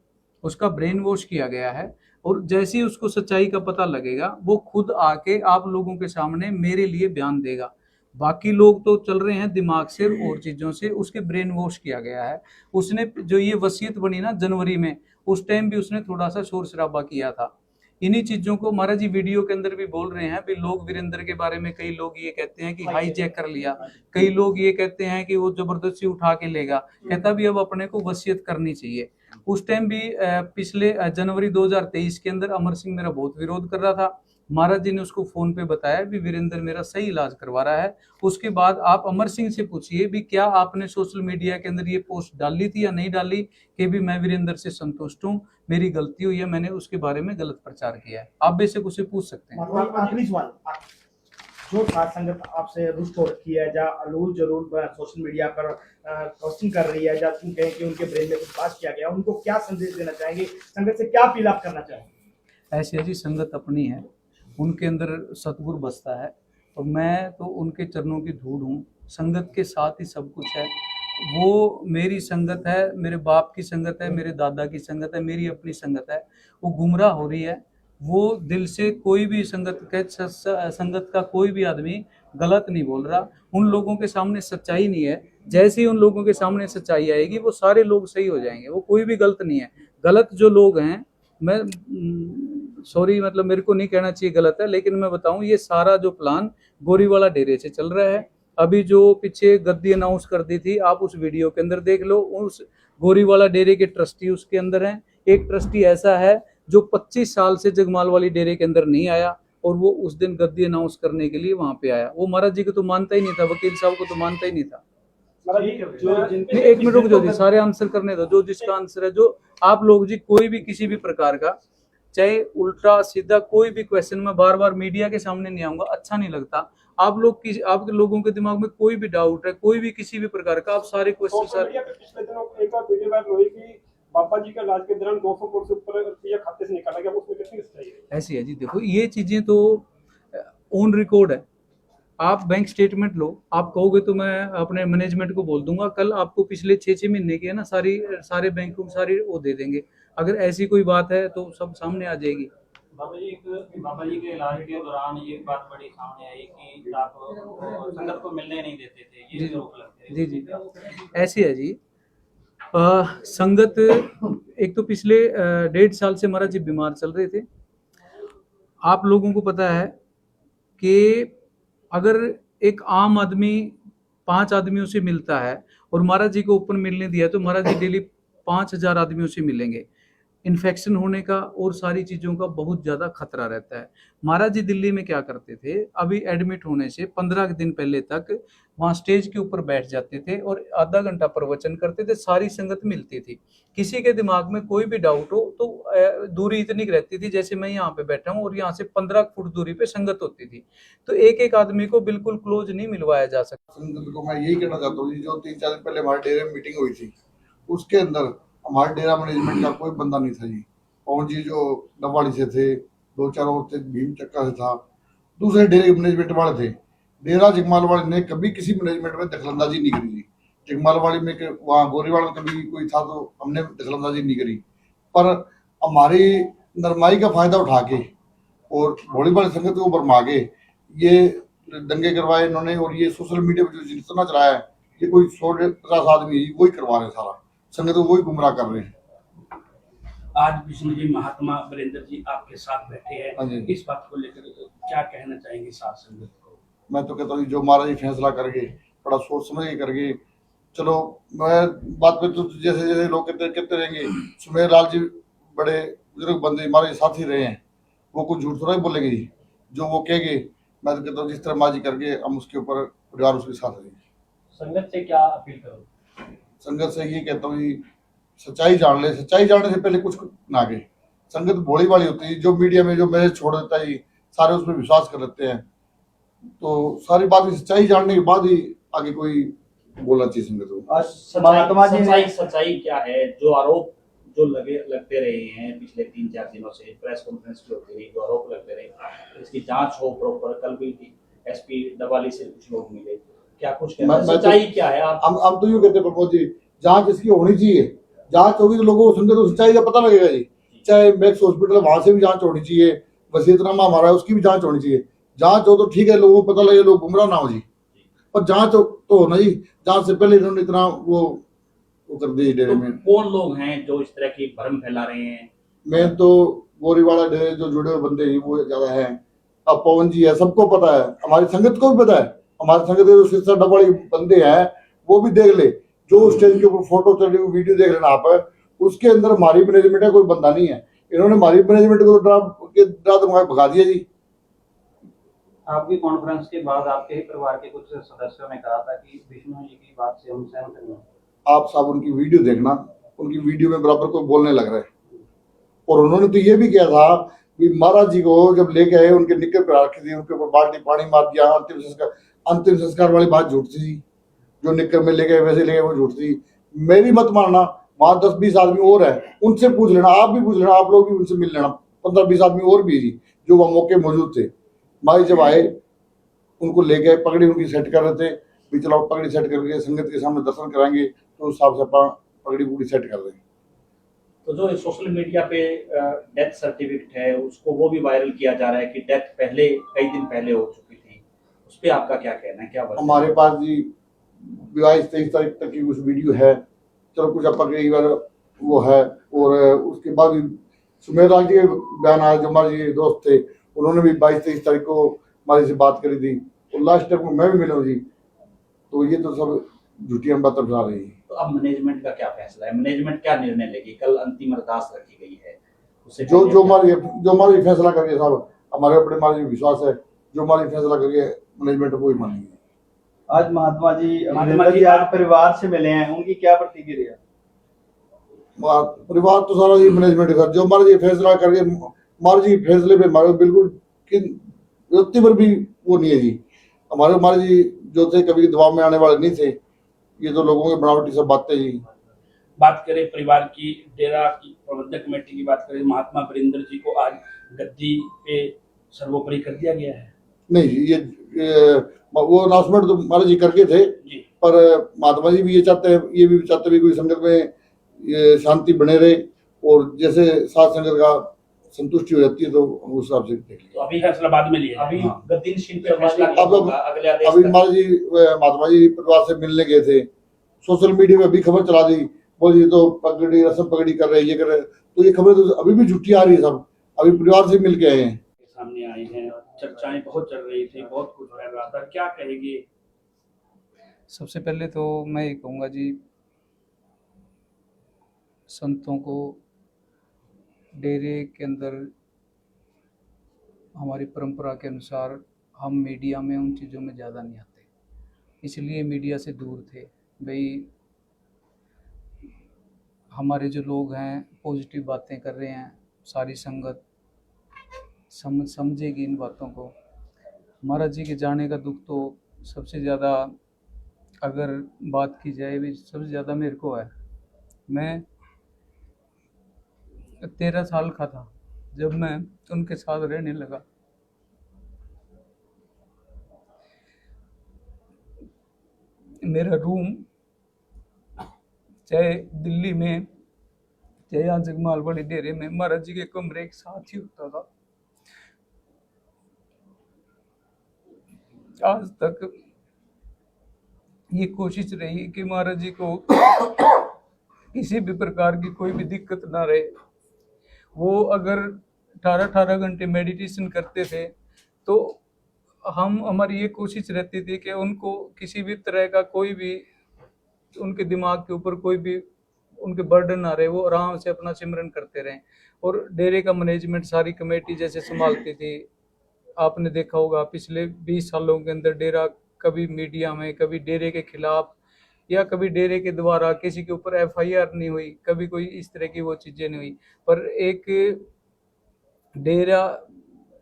उसका ब्रेन वॉश किया गया है और जैसे ही उसको सच्चाई का पता लगेगा वो खुद आके आप लोगों के सामने मेरे लिए बयान देगा। बाकी लोग तो चल रहे हैं दिमाग से और चीजों से, उसके ब्रेन वॉश किया गया है। उसने जो ये वसीयत बनी ना जनवरी में, उस टाइम भी उसने थोड़ा सा शोर शराबा किया था। इन्हीं चीजों को महाराज जी वीडियो के अंदर भी बोल रहे हैं भी लोग वीरेंद्र के बारे में, कई लोग ये कहते हैं कि हाईजैक कर लिया, कई लोग ये कहते हैं कि वो जबरदस्ती उठा के लेगा, कहता भी अब अपने को वसीयत करनी चाहिए। उस टाइम भी पिछले जनवरी 2023 के अंदर अमर सिंह मेरा बहुत विरोध कर रहा था। महाराज जी ने उसको फोन पे बताया भी वीरेंद्र मेरा सही इलाज करवा रहा है। उसके बाद आप अमर सिंह से पूछिए भी क्या आपने सोशल मीडिया के अंदर ये पोस्ट डाली थी या नहीं डाली कि भी मैं वीरेंद्र से संतुष्ट हूँ, मेरी गलती हुई है, मैंने उसके बारे में गलत प्रचार किया है। आप बेशक उसे पूछ सकते हैं। आखिरी सवाल, जो साध संगत आपसे रुष्ट हो रखी है, या अलूल जरूर सोशल मीडिया पर क्वेश्चन कर रही है, या तुम कहें कि उनके ब्रेन में कुछ पास किया गया, उनको क्या संदेश देना चाहेंगे? संगत से क्या अपील आप करना चाहेंगे? ऐसी ऐसी संगत अपनी है, उनके अंदर सतगुरु बसता है और मैं तो उनके चरणों की धूड़ हूँ। संगत के साथ ही सब कुछ है। वो मेरी संगत है, मेरे बाप की संगत है, मेरे दादा की संगत है, मेरी अपनी संगत है। वो गुमराह हो रही है, वो दिल से कोई भी संगत का कोई भी आदमी गलत नहीं बोल रहा। उन लोगों के सामने सच्चाई नहीं है, जैसे ही उन लोगों के सामने सच्चाई आएगी वो सारे लोग सही हो जाएंगे। वो कोई भी गलत नहीं है। गलत जो लोग हैं, मैं सॉरी मतलब मेरे को नहीं कहना चाहिए गलत है, लेकिन मैं बताऊं ये सारा जो प्लान गोरीवाला डेरे से चल रहा है। अभी जो पीछे गद्दी अनाउंस कर दी थी, आप उस वीडियो के अंदर देख लो, उस गोरीवाला डेरे के ट्रस्टी उसके अंदर हैं। एक ट्रस्टी ऐसा है जो 25 साल से जगमाल वाली डेरे के अंदर नहीं आया और वो उस दिन गद्दी अनाउंस करने के लिए वहां पे आया। वो महाराज जी को तो मानता ही नहीं था, वकील साहब को तो मानता ही नहीं था। नहीं, एक मिनट रुक जाओ जी, सारे आंसर करने दो। जो जिसका आंसर है, जो आप लोग जी कोई भी किसी भी प्रकार का, चाहे उल्टा सीधा कोई भी क्वेश्चन में बार बार मीडिया के सामने नहीं आऊंगा, अच्छा नहीं लगता। आप लोग आपके लोगों के दिमाग में कोई भी डाउट है, कोई भी किसी भी प्रकार का, आप सारे क्वेश्चन पिछले दिनों एक और वीडियो वायरल हुई कि बाबा जी का इलाज के दौरान 200 करोड़ से ऊपर रुपया खाते से निकाला गया, उसमें कितनी सच्चाई है? ऐसी है जी। देखो ये चीजें तो ऑन रिकॉर्ड है। आप बैंक स्टेटमेंट लो, आप कहोगे तो मैं अपने मैनेजमेंट को बोल दूंगा, कल आपको पिछले 6 महीने की है ना सारे बैंकों को सारी वो दे देंगे। अगर ऐसी कोई बात है तो सब सामने आ जाएगी। बाबा जी के इलाज के दौरान ये बात बड़ी सामने आई कि आप संगत को मिलने नहीं देते थे, ये भी रोक लगते जी जी ऐसी है जी। संगत एक तो पिछले 1.5 साल से महाराज जी बीमार चल रहे थे। आप लोगों को पता है कि अगर एक आम आदमी 5 आदमियों से मिलता है और महाराज जी को ओपन मिलने दिया तो महाराज जी डेली 5,000 आदमियों से मिलेंगे। इन्फेक्शन होने का और सारी चीज़ों का बहुत ज़्यादा खतरा रहता है। महाराज जी दिल्ली में क्या करते थे, अभी एडमिट होने से 15 दिन पहले तक वहाँ स्टेज के ऊपर बैठ जाते थे और आधा घंटा प्रवचन करते थे, सारी संगत मिलती थी। किसी के दिमाग में कोई भी डाउट हो तो दूरी इतनी रहती थी, जैसे मैं यहाँ पे बैठा हूँ और यहाँ से 15 फुट दूरी पे संगत होती थी, तो एक एक आदमी को बिल्कुल क्लोज नहीं मिलवाया जा सकता। संगत को मैं यही कहना चाहता हूँ, जो 3-4 दिन पहले हमारे डेरे में मीटिंग हुई थी, उसके अंदर हमारे डेरा मैनेजमेंट का कोई बंदा नहीं था जी। पवन जी जो डबाड़ी से थे, 2-4 और थे, भीम चक्का से था, दूसरे डेरे मैनेजमेंट वाले थे। डेरा जगमाल वाले ने कभी किसी मैनेजमेंट में दखलंदाजी नहीं करी जी। जगमाल वाले में वहाँ गोरीवाड़ में कभी कोई था तो हमने दखलंदाजी नहीं करी, पर हमारी नरमाई का फायदा उठा के और भोली वाली संगत को भरमा के ये दंगे करवाए इन्होंने। और ये सोशल मीडिया पर जो जितना चलाया है, ये कोई 150 आदमी वही करवा रहे, सारा संगत को वही गुमराह कर रहे हैं। आज विष्णु जी महात्मा वीरेंद्र जी आपके साथ बैठे हाँ हैं, जी। इस बात को लेकर क्या कहना चाहेंगे साथ संगत को? मैं तो कहता हूँ जो महाराज जी फैसला करके बड़ा सोच समझ के करके चलो। मैं बात पे तो जैसे जैसे लोग कहते रहेंगे, सुमेर लाल जी बड़े बुजुर्ग बंदे हमारे साथ ही रहे हैं, वो कुछ झूठ थोड़ा ही बोलेंगे जी। जो वो कहेंगे, मैं तो कहता हूँ जिस तरह माँ जी करके हम उसके ऊपर परिवार उसके साथ रहेंगे। संगत से क्या अपील करो? संगत से ये कहता हूँ जी, सच्चाई जान ले, सच्चाई जानने से पहले कुछ ना आगे। संगत भोली वाली होती है, जो मीडिया में जो मैसेज छोड़ देता है जी, सारे उसमें विश्वास कर लेते हैं। तो सारी बात की सच्चाई जानने के बाद ही आगे कोई बोलना चाहिए संगत को। महात्मा जी ने सच्चाई क्या है? जो आरोप जो लगते रहे हैं पिछले 3-4 दिनों से, प्रेस कॉन्फ्रेंस भी होती रही, जो आरोप लगते रहे, इसकी जांच हो प्रॉपर। कल भी एसपी डबाली से कुछ लोग मिले, क्या कुछ कहना है? सच्चाई क्या है? हम तो यूँ कहते हैं प्रमोद जी, जांच इसकी होनी चाहिए। जांच होगी तो लोगों को संगत को सच्चाई का पता लगेगा जी। चाहे मैक्स हॉस्पिटल है, वहां से भी जांच होनी चाहिए, वसीयतनामा हमारा है उसकी भी जांच होनी चाहिए। जांच हो तो ठीक है, लोगों को पता लगे, लोग गुमराह ना हो जी। पर जांच तो होना जी। जांच से पहले इन्होंने इतना वो कर दी डेरे में। कौन लोग हैं जो इस तरह की भ्रम फैला रहे हैं? मैं तो गोरीवाड़ा डेरे जो जुड़े हुए बंदे हैं वो ज्यादा है। अब पवन जी है, सबको पता है, हमारी संगत को भी पता है। हमारी संगत के जो सिस्टर डबड़ी बंदे हैं वो भी देख ले, जो स्टेज के ऊपर फोटो चल रही वीडियो देख लेना आप, उसके अंदर हमारी मैनेजमेंट है, कोई बंदा नहीं है। इन्होंने हमारी मैनेजमेंट को डरा धमका भगा दिया जी। आपकी कॉन्फ्रेंस के बाद आपके ही परिवार के कुछ सदस्यों ने कहा था कि विष्णु जी की बात से हम सहमत नहीं हैं। आप सब उनकी वीडियो देखना, उनकी वीडियो में बराबर कोई बोलने लग रहा है। और उन्होंने तो ये भी किया था कि महाराज जी को जब लेके आए, उनके निक्कर पे रखी थी, उनके ऊपर बाल्टी पानी मार दिया। अंतिम संस्कार वाली बात झूठ थी। जो निक्कर में ले गए वैसे ले गए, वो झूठ थी। मेरी मत मानना, वहां 10-20 आदमी और है, उनसे पूछ लेना, आप भी पूछ लेना, आप लोग भी उनसे मिल लेना। 15-20 आदमी और भी जी जो वहाँ मौके मौजूद थे। माई जब आए, उनको ले गए, पगड़ी उनकी सेट कर रहे थे, भी चलो पगड़ी सेट करके संगत के सामने दर्शन कराएंगे, तो उस हिसाब से पगड़ी पूरी सेट कर देंगे। तो जो सोशल मीडिया पे डेथ सर्टिफिकेट है, उसको वो भी वायरल किया जा रहा है कि डेथ पहले कई दिन पहले हो चुकी थी, उस पर आपका क्या कहना है? क्या बात? हमारे पास जी 22-23 तारीख तक की कुछ वीडियो है, चलो कुछ अब कई बार वो है। और उसके बाद भी सुमेर लाल जी के बयान आया, जो हमारे जी दोस्त थे, उन्होंने भी 22-23 तारीख को हमारे से बात करी थी, और लास्ट तक मैं भी मिला हूँ जी। तो ये तो सब झूठी बातें फैला रही है। तो अब मैनेजमेंट का क्या फैसला है? मैनेजमेंट क्या निर्णय लेगी? कल अंतिम अरदास रखी गई है, उससे जो हमारी फैसला करके साहब, हमारे अपने हमारे विश्वास है, जो हमारी फैसला करके मैनेजमेंट वो ही मानेंगे। आज महात्मा जी आज परिवार से मिले हैं, उनकी क्या प्रतिक्रिया? परिवार तो सारा जी मैनेजमेंट का, जो हमारे जी फैसला करके, हमारे जी फैसले पे हमारे बिल्कुल व्यक्ति पर भी वो नहीं है जी। हमारे जी जो थे कभी दबाव में आने वाले नहीं थे। ये तो लोगों की बनावटी सब बातें जी। बात करें परिवार की, डेरा की प्रबंधक कमेटी की बात करें, महात्मा वीरेंद्र जी को आज गद्दी पे सर्वोपरि कर दिया गया है। नहीं जी, ये वो अनाउंसमेंट तो महाराज जी करके थे जी, पर महात्मा जी भी ये चाहते हैं, ये भी चाहते हैं कोई संगत में ये शांति बने रहे, और जैसे साथ संगत का संतुष्टि हो जाती है तो हम उस हिसाब से देखेंगे। तो अभी फैसला बाद में लिया अभी हाँ। गद्दी नशीन पे फैसला अब- क्या होगा अगले आदेश अभी तक? महाराज जी महात्मा जी परिवार से मिलने गए थे, सोशल मीडिया पे अभी खबर चला दी, बोल ये तो पगड़ी रस्म पगड़ी कर रहे हैं, ये कर रहे हैं, तो ये खबरें तो अभी भी झूठी आ रही है सब, अभी परिवार से मिल के आए हैं। सामने आई हैं, चर्चाएं बहुत चल रही थी, बहुत कुछ फैल रहा था, क्या कहेंगे? सबसे पहले तो मैं ये कहूँगा जी, संतों को डेरे के अंदर हमारी परंपरा के अनुसार हम मीडिया में उन चीज़ों में ज़्यादा नहीं आते, इसलिए मीडिया से दूर थे। भाई हमारे जो लोग हैं पॉजिटिव बातें कर रहे हैं, सारी संगत समझेगी इन बातों को। महाराज जी के जाने का दुख तो सबसे ज़्यादा अगर बात की जाए भी सबसे ज़्यादा मेरे को है। मैं 13 साल का था जब मैं उनके साथ रहने लगा। मेरा रूम चाहे दिल्ली में चाहे यहाँ जगमाल वाली डेरे में महाराज जी के कमरे के साथ ही होता था। आज तक ये कोशिश रही कि महाराज जी को किसी भी प्रकार की कोई भी दिक्कत ना रहे। वो अगर 18 घंटे मेडिटेशन करते थे तो हमारी ये कोशिश रहती थी कि उनको किसी भी तरह का कोई भी उनके दिमाग के ऊपर कोई भी उनके बर्डन ना रहे, वो आराम से अपना सिमरन करते रहें। और डेरे का मैनेजमेंट सारी कमेटी जैसे संभालती थी। आपने देखा होगा पिछले 20 सालों के अंदर डेरा कभी मीडिया में, कभी डेरे के खिलाफ या कभी डेरे के द्वारा किसी के ऊपर FIR नहीं हुई, कभी कोई इस तरह की वो चीज़ें नहीं हुई। पर एक डेरा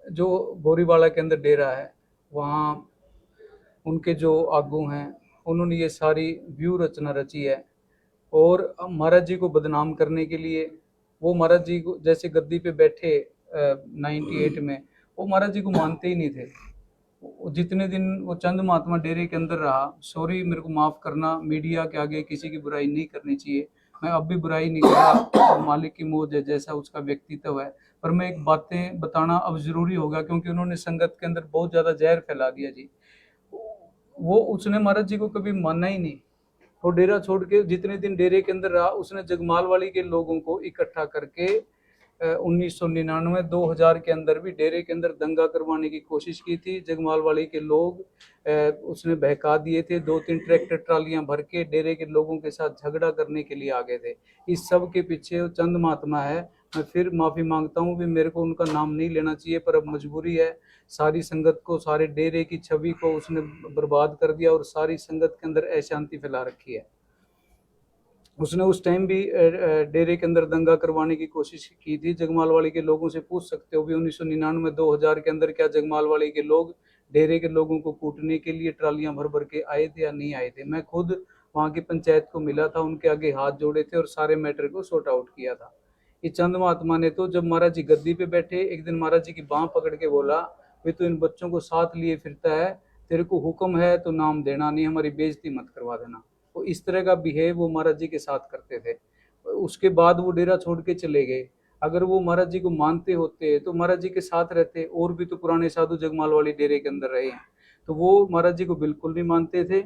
जो बोरीवाला के अंदर डेरा है, वहाँ उनके जो आगू हैं उन्होंने ये सारी व्यू रचना रची है। और महाराज जी को बदनाम करने के लिए वो महाराज जी को जैसे गद्दी पे बैठे 98 में, वो महाराज जी को मानते ही नहीं थे। जितने दिन वो चंद महात्मा डेरे के अंदर रहा, सॉरी मेरे को माफ़ करना, मीडिया के आगे किसी की बुराई नहीं करनी चाहिए, मैं अब भी बुराई नहीं कर रहा, मालिक की मौज है जैसा उसका व्यक्तित्व है। पर मैं एक बातें बताना अब ज़रूरी होगा क्योंकि उन्होंने संगत के अंदर बहुत ज़्यादा जहर फैला दिया जी। वो उसने महाराज जी को कभी माना ही नहीं। वो डेरा छोड़ के जितने दिन डेरे के अंदर रहा, उसने जगमाल वाली के लोगों को इकट्ठा करके 1999 2000 के अंदर भी डेरे के अंदर दंगा करवाने की कोशिश की थी। जगमाल वाली के लोग उसने बहका दिए थे। 2-3 ट्रैक्टर ट्रालियां भर के डेरे के लोगों के साथ झगड़ा करने के लिए आ गए थे। इस सब के पीछे चंद महात्मा है। मैं फिर माफ़ी मांगता हूँ भी मेरे को उनका नाम नहीं लेना चाहिए, पर अब मजबूरी है। सारी संगत को, सारे डेरे की छवि को उसने बर्बाद कर दिया और सारी संगत के अंदर अशांति फैला रखी है। उसने उस टाइम भी डेरे के अंदर दंगा करवाने की कोशिश की थी। जगमाल वाली के लोगों से पूछ सकते हो भी 1999 2000 के अंदर क्या जगमाल वाली के लोग डेरे के लोगों को कूटने के लिए ट्रालियां भर भर के आए थे या नहीं आए थे। मैं खुद वहाँ की पंचायत को मिला था, उनके आगे हाथ जोड़े थे और सारे मैटर को सॉर्ट आउट किया था। ये चंद महात्मा ने तो जब महाराज जी गद्दी पे बैठे, एक दिन महाराज जी की बाँह पकड़ के बोला, वे तो इन बच्चों को साथ लिए फिरता है, तेरे को हुक्म है तो नाम देना नहीं, हमारी बेइज्जती मत करवा देना। वो इस तरह का बिहेव वो महाराज जी के साथ करते थे। उसके बाद वो डेरा छोड़ के चले गए। अगर वो महाराज जी को मानते होते तो महाराज जी के साथ रहते। और भी तो पुराने साधु जगमाल वाली डेरे के अंदर रहे हैं, तो वो महाराज जी को बिल्कुल नहीं मानते थे,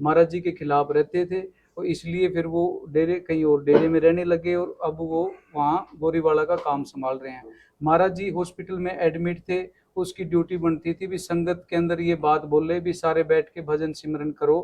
महाराज जी के खिलाफ रहते थे। और इसलिए फिर वो डेरे कहीं और डेरे में रहने लगे और अब वो वहाँ बोरीवाला का काम संभाल रहे हैं। महाराज जी हॉस्पिटल में एडमिट थे, उसकी ड्यूटी बनती थी भी संगत के अंदर ये बात बोले भी सारे बैठ के भजन सिमरन करो।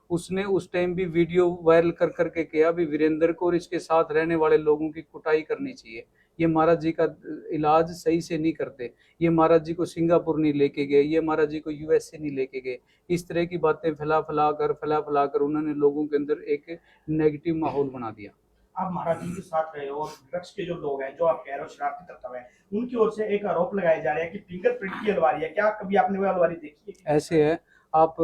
उसने उस टाइम भी वीडियो वायरल कर करके किया भी वीरेंद्र को और इसके साथ रहने वाले लोगों की कुटाई करनी चाहिए। ये महाराज जी का इलाज सही से नहीं करते, ये महाराज जी को सिंगापुर नहीं लेके गए, ये महाराज जी को USA नहीं लेके गए। इस तरह की बातें फैला फैला कर उन्होंने लोगों के अंदर एक नेगेटिव माहौल बना दिया। आप महाराज जी के साथ रहे हो और ड्रग्स के जो लोग हैं, जो आप कह रहे हो शरारती तत्व है, उनकी ओर से एक आरोप लगाया जा रहा है कि फिंगरप्रिंट की अलमारी है। क्या कभी आपने वो अलमारी देखी है? ऐसे है, आप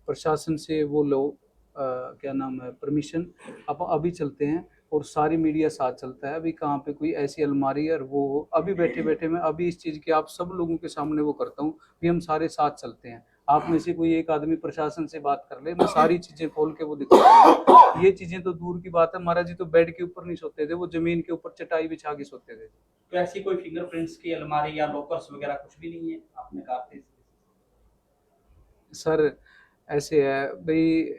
प्रशासन से वो लो क्या नाम है परमिशन, आप अभी चलते हैं और सारी मीडिया साथ चलता है। अभी कहाँ पे कोई ऐसी अलमारी है और वो अभी बैठे बैठे मैं अभी इस चीज़ की आप सब लोगों के सामने वो करता हूँ भी हम सारे साथ चलते हैं। आप में से कोई एक आदमी प्रशासन से बात कर ले, मैं सारी चीजें खोल के वो दिखाऊंगा। ये चीजें तो दूर की बात है, महाराज जी तो बेड के ऊपर नहीं सोते थे, वो जमीन के ऊपर चटाई बिछा के सोते थे। तो ऐसी कोई फिंगरप्रिंट्स की अलमारी या लॉकर्स वगैरह कुछ भी नहीं है आपने कहा थे? सर ऐसे है भाई,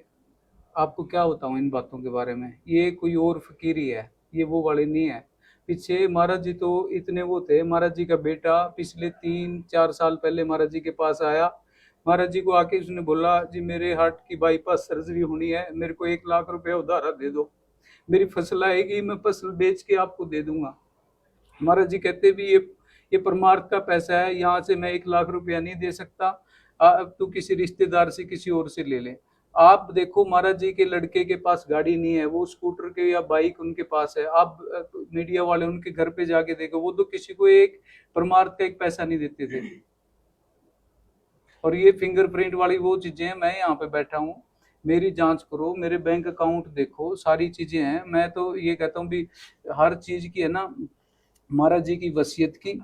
आपको क्या बताऊं इन बातों के बारे में, ये कोई और फकीरी है, ये वो वाले नहीं है। पीछे महाराज जी तो इतने वो थे, महाराज जी का बेटा पिछले 3-4 साल पहले महाराज जी के पास आया, महाराज जी को आके उसने बोला जी मेरे हार्ट की बाईपास सर्जरी होनी है, मेरे को 1 लाख रुपया उधार दे दो, मेरी फसल आएगी मैं फसल बेच के आपको दे दूंगा। महाराज जी कहते भी ये परमार्थ का पैसा है, यहाँ से मैं 1 लाख रुपया नहीं दे सकता, अब तू किसी रिश्तेदार से किसी और से ले ले। आप देखो महाराज जी के लड़के के पास गाड़ी नहीं है, वो स्कूटर के या बाइक उनके पास है। आप मीडिया वाले उनके घर पे जाके देखो, वो तो किसी को एक परमार्थ का एक पैसा नहीं देते थे। और ये फिंगरप्रिंट वाली वो चीजें हैं, मैं यहाँ पे बैठा हूँ, मेरी जांच करो, मेरे बैंक अकाउंट देखो, सारी चीजें हैं। मैं तो ये कहता हूँ भी हर चीज की है ना महाराज जी की वसीयत की।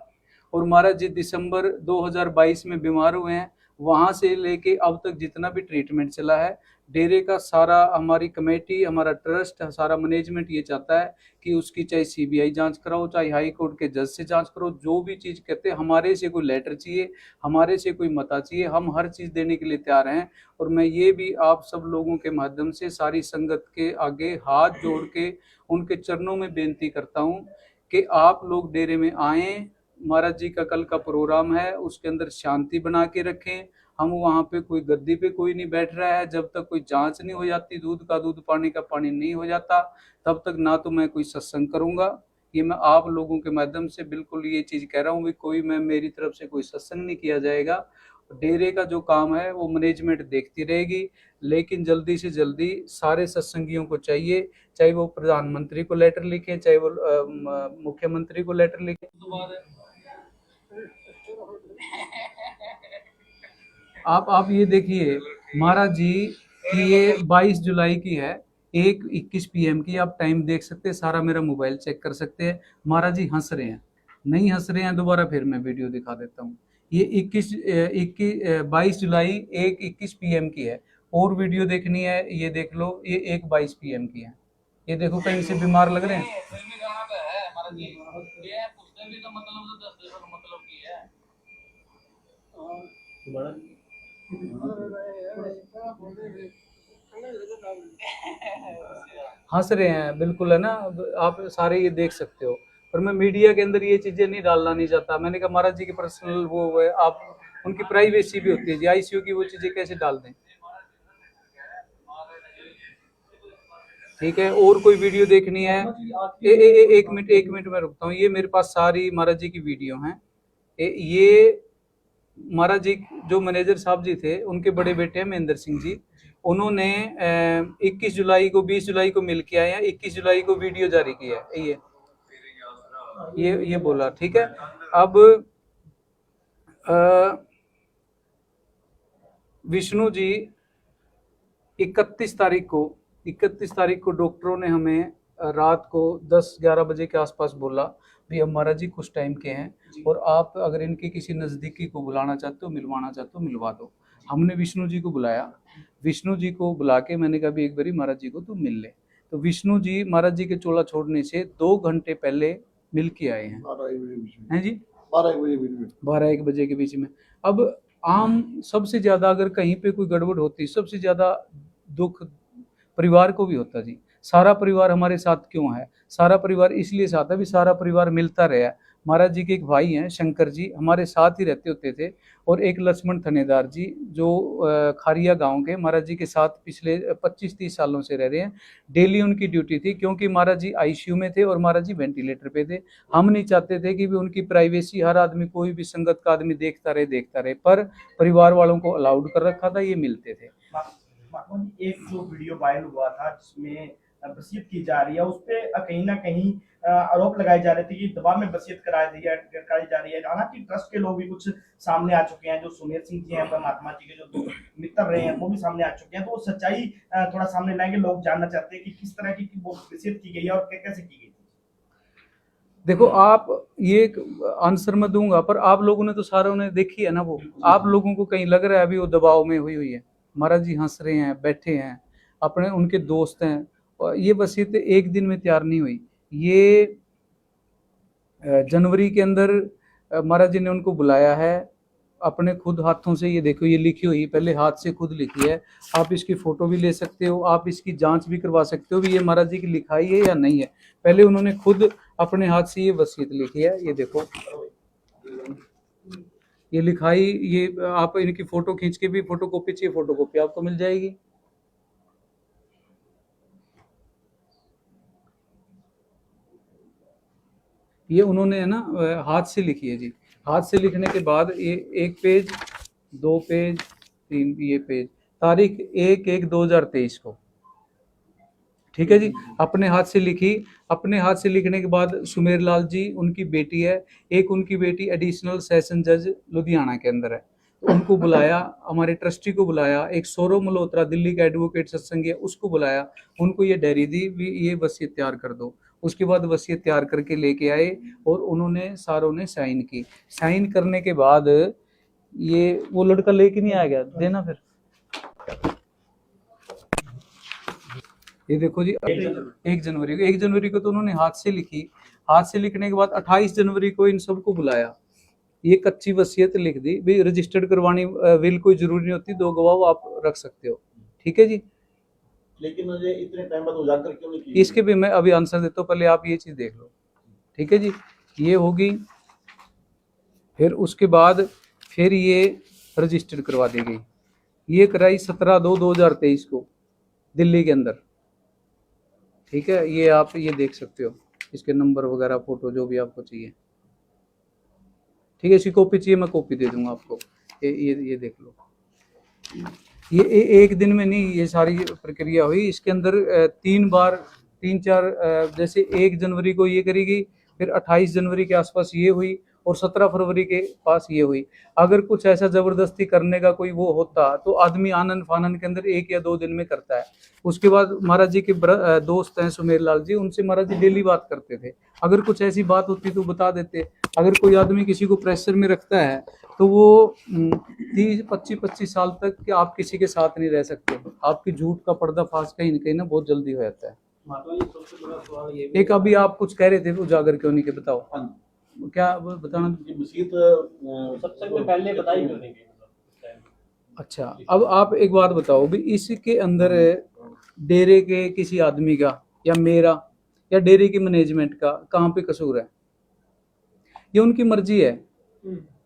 और महाराज जी दिसंबर 2022 में बीमार हुए हैं, वहां से लेके अब तक जितना भी ट्रीटमेंट चला है, डेरे का सारा, हमारी कमेटी, हमारा ट्रस्ट, सारा मैनेजमेंट ये चाहता है कि उसकी चाहे सीबीआई जांच कराओ, चाहे हाई कोर्ट के जज से जांच करो, जो भी चीज कहते हैं। हमारे से कोई लेटर चाहिए, हमारे से कोई मता चाहिए, हम हर चीज देने के लिए तैयार हैं। और मैं ये भी आप सब लोगों के माध्यम से सारी संगत के आगे हाथ जोड़ के उनके चरणों में बेनती करता हूँ कि आप लोग डेरे में आएं। महाराज जी का कल का प्रोग्राम है, उसके अंदर शांति बना के रखें। हम वहाँ पे कोई गद्दी पे कोई नहीं बैठ रहा है, जब तक कोई जांच नहीं हो जाती, दूध का दूध पानी का पानी नहीं हो जाता, तब तक ना तो मैं कोई सत्संग करूंगा। ये मैं आप लोगों के माध्यम से बिल्कुल ये चीज कह रहा हूँ, कोई मैं मेरी तरफ से कोई सत्संग नहीं किया जाएगा। डेरे का जो काम है वो मैनेजमेंट देखती रहेगी, लेकिन जल्दी से जल्दी सारे सत्संगियों को चाहिए, चाहे वो प्रधानमंत्री को लेटर लिखे, चाहे वो मुख्यमंत्री को लेटर लिखे। आप ये देखिए महाराज जी की ये 22 जुलाई की है, 1:21 PM की, आप टाइम देख सकते हैं, सारा मेरा मोबाइल चेक कर सकते हैं। महाराज जी हंस रहे हैं, नहीं हंस रहे हैं, दोबारा फिर मैं वीडियो दिखा देता हूँ। ये 22 जुलाई 1:21 PM की है। और वीडियो देखनी है ये देख लो, ये 1:22 PM की है। ये देखो कहीं से बीमार लग रहे हैं। हंस रहे हैं बिल्कुल, है ना, आप सारे ये देख सकते हो। पर मैं मीडिया के अंदर ये चीजें नहीं डालना नहीं चाहता। मैंने कहा महाराज जी की पर्सनल वो है, आप उनकी प्राइवेसी भी होती है जी, आईसीयू की वो चीजें कैसे डाल दें। ठीक है, और कोई वीडियो देखनी है? एक मिनट में रुकता हूँ। ये मेरे पास सारी महाराज जी की वीडियो हैं। ये महाराज जी जो मैनेजर साहब जी थे, उनके बड़े बेटे हैं महेंद्र सिंह जी, उन्होंने 21 जुलाई को 20 जुलाई को मिल के आए हैं, 21 जुलाई को वीडियो जारी किया है। ये बोला, ठीक है। अब विष्णु जी 31 तारीख को डॉक्टरों ने हमें रात को 10-11 बजे के आसपास बोला भी अब महाराज जी कुछ टाइम के हैं और आप अगर इनके किसी नज़दीकी को बुलाना चाहते हो, मिलवाना चाहते हो, मिलवा दो। हमने विष्णु जी को बुलाया, विष्णु जी को बुला के मैंने कहा भी एक बारी महाराज जी को तुम मिल ले। तो विष्णु जी महाराज जी के चोला छोड़ने से 2 घंटे पहले मिल के आए हैं। 12-1 जी 12-1 बजे के बीच में। अब आम सबसे ज्यादा अगर कहीं पे कोई गड़बड़ होती, सबसे ज्यादा दुख परिवार को भी होता जी। सारा परिवार हमारे साथ क्यों है? सारा परिवार इसलिए साथ है भी सारा परिवार मिलता रहा। महाराज जी के एक भाई हैं शंकर जी, हमारे साथ ही रहते होते थे, और एक लक्ष्मण थनेदार जी जो खारिया गांव के महाराज जी के साथ पिछले 25-30 सालों से रह रहे हैं। डेली उनकी ड्यूटी थी, क्योंकि महाराज जी आईसीयू में थे और महाराज जी वेंटिलेटर पे थे। हम नहीं चाहते थे कि भी उनकी प्राइवेसी हर आदमी, कोई भी संगत का आदमी देखता रहे, पर परिवार वालों को अलाउड कर रखा था, ये मिलते थे। एक जो वीडियो वायरल हुआ था जिसमें वसीयत की जा रही है, उस पे कहीं ना कहीं आरोप लगाए जा रहे थे कि दबाव में वसीयत कराई जा रही है। हालांकि ट्रस्ट के लोग भी कुछ सामने आ चुके हैं, जो सुमेर सिंह जी हैं, परमात्मा जी के जो 2 मित्र रहे हैं, वो भी सामने आ चुके हैं। तो वो सच्चाई थोड़ा सामने लाएंगे, लोग जानना चाहते हैं कि किस तरह की वो वसीयत की गई है और कैसे की गई। देखो आप ये एक आंसर मैं दूंगा, पर आप लोगों ने तो सारों ने देखी है ना वो। आप लोगों को कहीं लग रहा है अभी वो दबाव में हुई हुई है? महाराज जी हंस रहे हैं, बैठे हैं, अपने उनके दोस्त हैं, और ये वसीयत एक दिन में तैयार नहीं हुई। ये जनवरी के अंदर महाराज जी ने उनको बुलाया है, अपने खुद हाथों से, ये देखो ये लिखी हुई पहले हाथ से खुद लिखी है। आप इसकी फोटो भी ले सकते हो, आप इसकी जांच भी करवा सकते हो भी ये महाराज जी की लिखाई है या नहीं है। पहले उन्होंने खुद अपने हाथ से ये वसीयत लिखी है, ये देखो ये लिखाई, ये आप इनकी फोटो खींच के भी, फोटो कॉपी चाहिए फोटो कॉपी आपको मिल जाएगी। ये उन्होंने है ना हाथ से लिखी है जी। हाथ से लिखने के बाद ये 1 पेज 2 पेज 3 ये पेज, तारीख 1/1/2023 को, ठीक है जी, अपने हाथ से लिखी। अपने हाथ से लिखने के बाद सुमेर लाल जी उनकी बेटी है, एक उनकी बेटी एडिशनल सेशन जज लुधियाना के अंदर है, तो उनको बुलाया, हमारे ट्रस्टी को बुलाया, एक सौरव मल्होत्रा दिल्ली का एडवोकेट सत्संग है उसको बुलाया, उनको ये डायरी दी भी ये वसीयत तैयार कर दो। उसके बाद वसीयत तैयार करके लेके आए और उन्होंने सारों ने साइन की। साइन करने के बाद ये वो लड़का लेके नहीं आ गया, देना फिर ये देखो जी 1 जनवरी को तो उन्होंने हाथ से लिखी। हाथ से लिखने के बाद 28 जनवरी को इन सबको बुलाया, ये कच्ची वसीयत लिख दी भी, रजिस्टर्ड करवानी विल कोई जरूरी नहीं होती, 2 गवाह आप रख सकते हो, ठीक है जी। लेकिन मुझे इतने टाइम बाद उजागर क्यों नहीं की? इसके भी मैं अभी आंसर देता हूँ, पहले आप ये चीज देख लो, ठीक है जी। ये होगी, फिर उसके बाद फिर ये रजिस्टर्ड करवा दी गई, ये कराई 17/2/2023 को दिल्ली के अंदर, ठीक है। ये आप ये देख सकते हो, इसके नंबर वगैरह फोटो जो भी आपको चाहिए, ठीक है। इसकी कॉपी चाहिए मैं कॉपी दे दूंगा आपको, ये देख लो। ये एक दिन में नहीं ये सारी प्रक्रिया हुई, इसके अंदर 3-4 जैसे 1 जनवरी को ये करी गई, फिर 28 जनवरी के आसपास ये हुई और 17 फरवरी के पास ये हुई। अगर कुछ ऐसा जबरदस्ती करने का कोई वो होता तो आदमी आनंद फानन के अंदर 1 या 2 दिन में करता है। उसके बाद महाराज जी के दोस्त हैं सुमेर लाल जी, उनसे महाराज जी डेली बात करते थे, अगर कुछ ऐसी बात होती तो बता देते। अगर कोई आदमी किसी को प्रेशर में रखता है तो वो 30-25 साल तक कि आप किसी के साथ नहीं रह सकते, आपकी झूठ का पर्दाफाश कहीं ना कहीं ना बहुत जल्दी हो जाता है। एक अभी आप कुछ कह रहे थे उजागर क्यों नहीं के, बताओ क्या बताना? सबसे पहले बताई क्यों नहीं गई? अच्छा, अब आप एक बात बताओ भी, इसके अंदर डेरे के किसी आदमी का या मेरा या डेरे की मैनेजमेंट का कहाँ पे कसूर है? ये उनकी मर्जी है,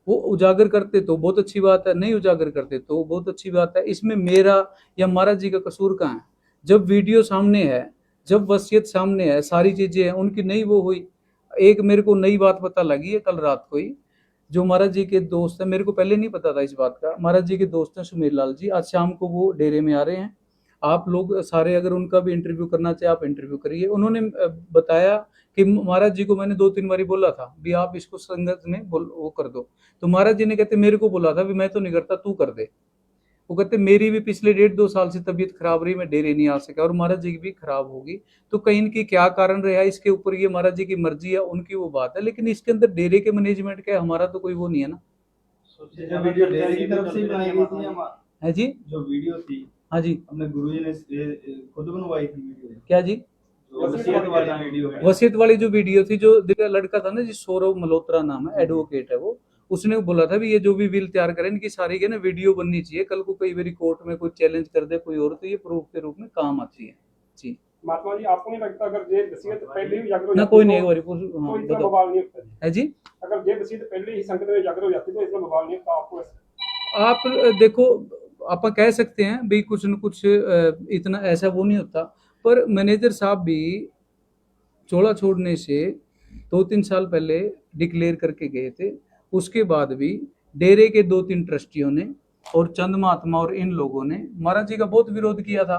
वो उजागर करते तो बहुत अच्छी बात है, नहीं उजागर करते तो बहुत अच्छी बात है। इसमें मेरा या महाराज जी का कसूर कहाँ है? जब वीडियो सामने है, जब वसीयत सामने है, सारी चीजें हैं, उनकी नहीं वो हुई। एक मेरे को नई बात पता लगी है कल रात को ही, जो महाराज जी के दोस्त हैं, मेरे को पहले नहीं पता था इस बात का, महाराज जी के दोस्त हैं सुमेर लाल जी, आज शाम को वो डेरे में आ रहे हैं। आप लोग सारे अगर उनका भी इंटरव्यू करना चाहे आप इंटरव्यू करिए। उन्होंने बताया कि महाराज जी को मैंने 2-3 बारी बोला था भी आप इसको संगत में वो कर दो, तो महाराज जी ने कहते मेरे को बोला था भी मैं तो नहीं करता, तू कर दे। वो कहते मेरी भी पिछले 1.5-2 साल से तबीयत खराब रही, मैं डेरे नहीं आ सका, और महाराज जी की भी खराब होगी, तो कहीं इनकी क्या कारण रहा इसके ऊपर ये महाराज जी की मर्जी है, उनकी वो बात है, लेकिन इसके अंदर डेरे के मैनेजमेंट का हमारा तो कोई वो नहीं है ना। जो वीडियो डेरे की तरफ से बनाई गई थी है जी, जो वीडियो थी हाँ जी, अपने गुरुजी ने खुद बनवाई थी वीडियो, क्या जी? वसीयत वाली वीडियो है। वसीयत वाली जो वीडियो थी, जो लड़का था ना जी, सौरव मल्होत्रा नाम है, एडवोकेट है वो, उसने बोला था भी ये जो भी विल तैयार करें इनकी सारी के ना वीडियो बननी चाहिए, कल को कई बार कोर्ट में कोई चैलेंज कर दे कोई और, तो ये प्रूफ के रूप में काम आती है जी। महात्मा जी आपको नहीं लगता अगर ये वसीयत पहले ही उजागर हो ना जाती कोई नहीं, एक तो बारी इतना बताओ बवाल नहीं होता जी? है जी। अगर ये वसीयत पहले ही संगत में उजागर हो जाती तो इतना बवाल नहीं होता आपको? आप देखो, आप कह सकते हैं भाई कुछ न कुछ इतना ऐसा वो नहीं होता, पर मैनेजर साहब भी चोला छोड़ने से 2-3 साल पहले डिक्लेयर करके गए थे, उसके बाद भी डेरे के 2-3 ट्रस्टियों ने और चंद महात्मा और इन लोगों ने महाराज जी का बहुत विरोध किया था।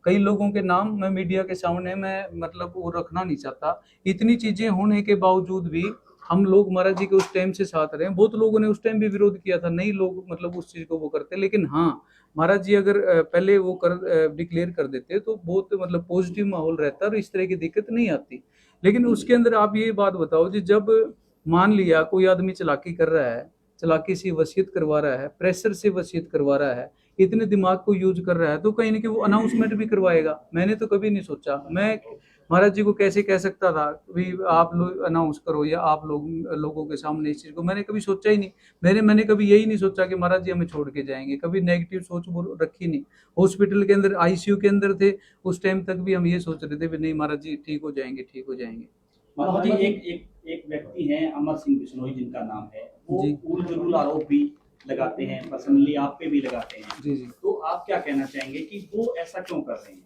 कई लोगों के नाम मैं मीडिया के सामने मैं मतलब वो रखना नहीं चाहता, इतनी चीजें होने के बावजूद भी हम लोग महाराज जी के उस टाइम से साथ रहे। बहुत लोगों ने उस टाइम भी विरोध किया था, नहीं लोग मतलब उस चीज को वो करते, लेकिन हाँ महाराज जी अगर पहले वो कर डिक्लेयर कर देते तो बहुत मतलब पॉजिटिव माहौल रहता और इस तरह की दिक्कत नहीं आती। लेकिन उसके अंदर आप ये बात बताओ जी, जब मान लिया कोई आदमी चालाकी कर रहा है, चालाकी से वसीयत करवा रहा है, प्रेशर से वसीयत करवा रहा है, इतने दिमाग को यूज कर रहा है, तो कहीं ना कहीं वो अनाउंसमेंट भी करवाएगा। मैंने तो कभी नहीं सोचा, मैं महाराज जी को कैसे कह सकता था भी आप लोग अनाउंस करो या आप लोगों के सामने इस चीज़ को, मैंने कभी सोचा ही नहीं। मैंने कभी यही नहीं सोचा कि महाराज जी हमें छोड़ के जाएंगे, कभी नेगेटिव सोच रखी नहीं। हॉस्पिटल के अंदर आईसीयू के अंदर थे उस टाइम तक भी हम ये सोच रहे थे भी नहीं महाराज जी ठीक हो जाएंगे, ठीक हो जाएंगे। बाबा जी एक व्यक्ति हैं अमर सिंह बिश्नोई जिनका नाम है, वो जी। उल जलूल आरोप भी लगाते हैं, पर्सनली आप पे भी लगाते हैं। जी जी। तो आप क्या कहना चाहेंगे कि वो ऐसा क्यों कर रहे हैं?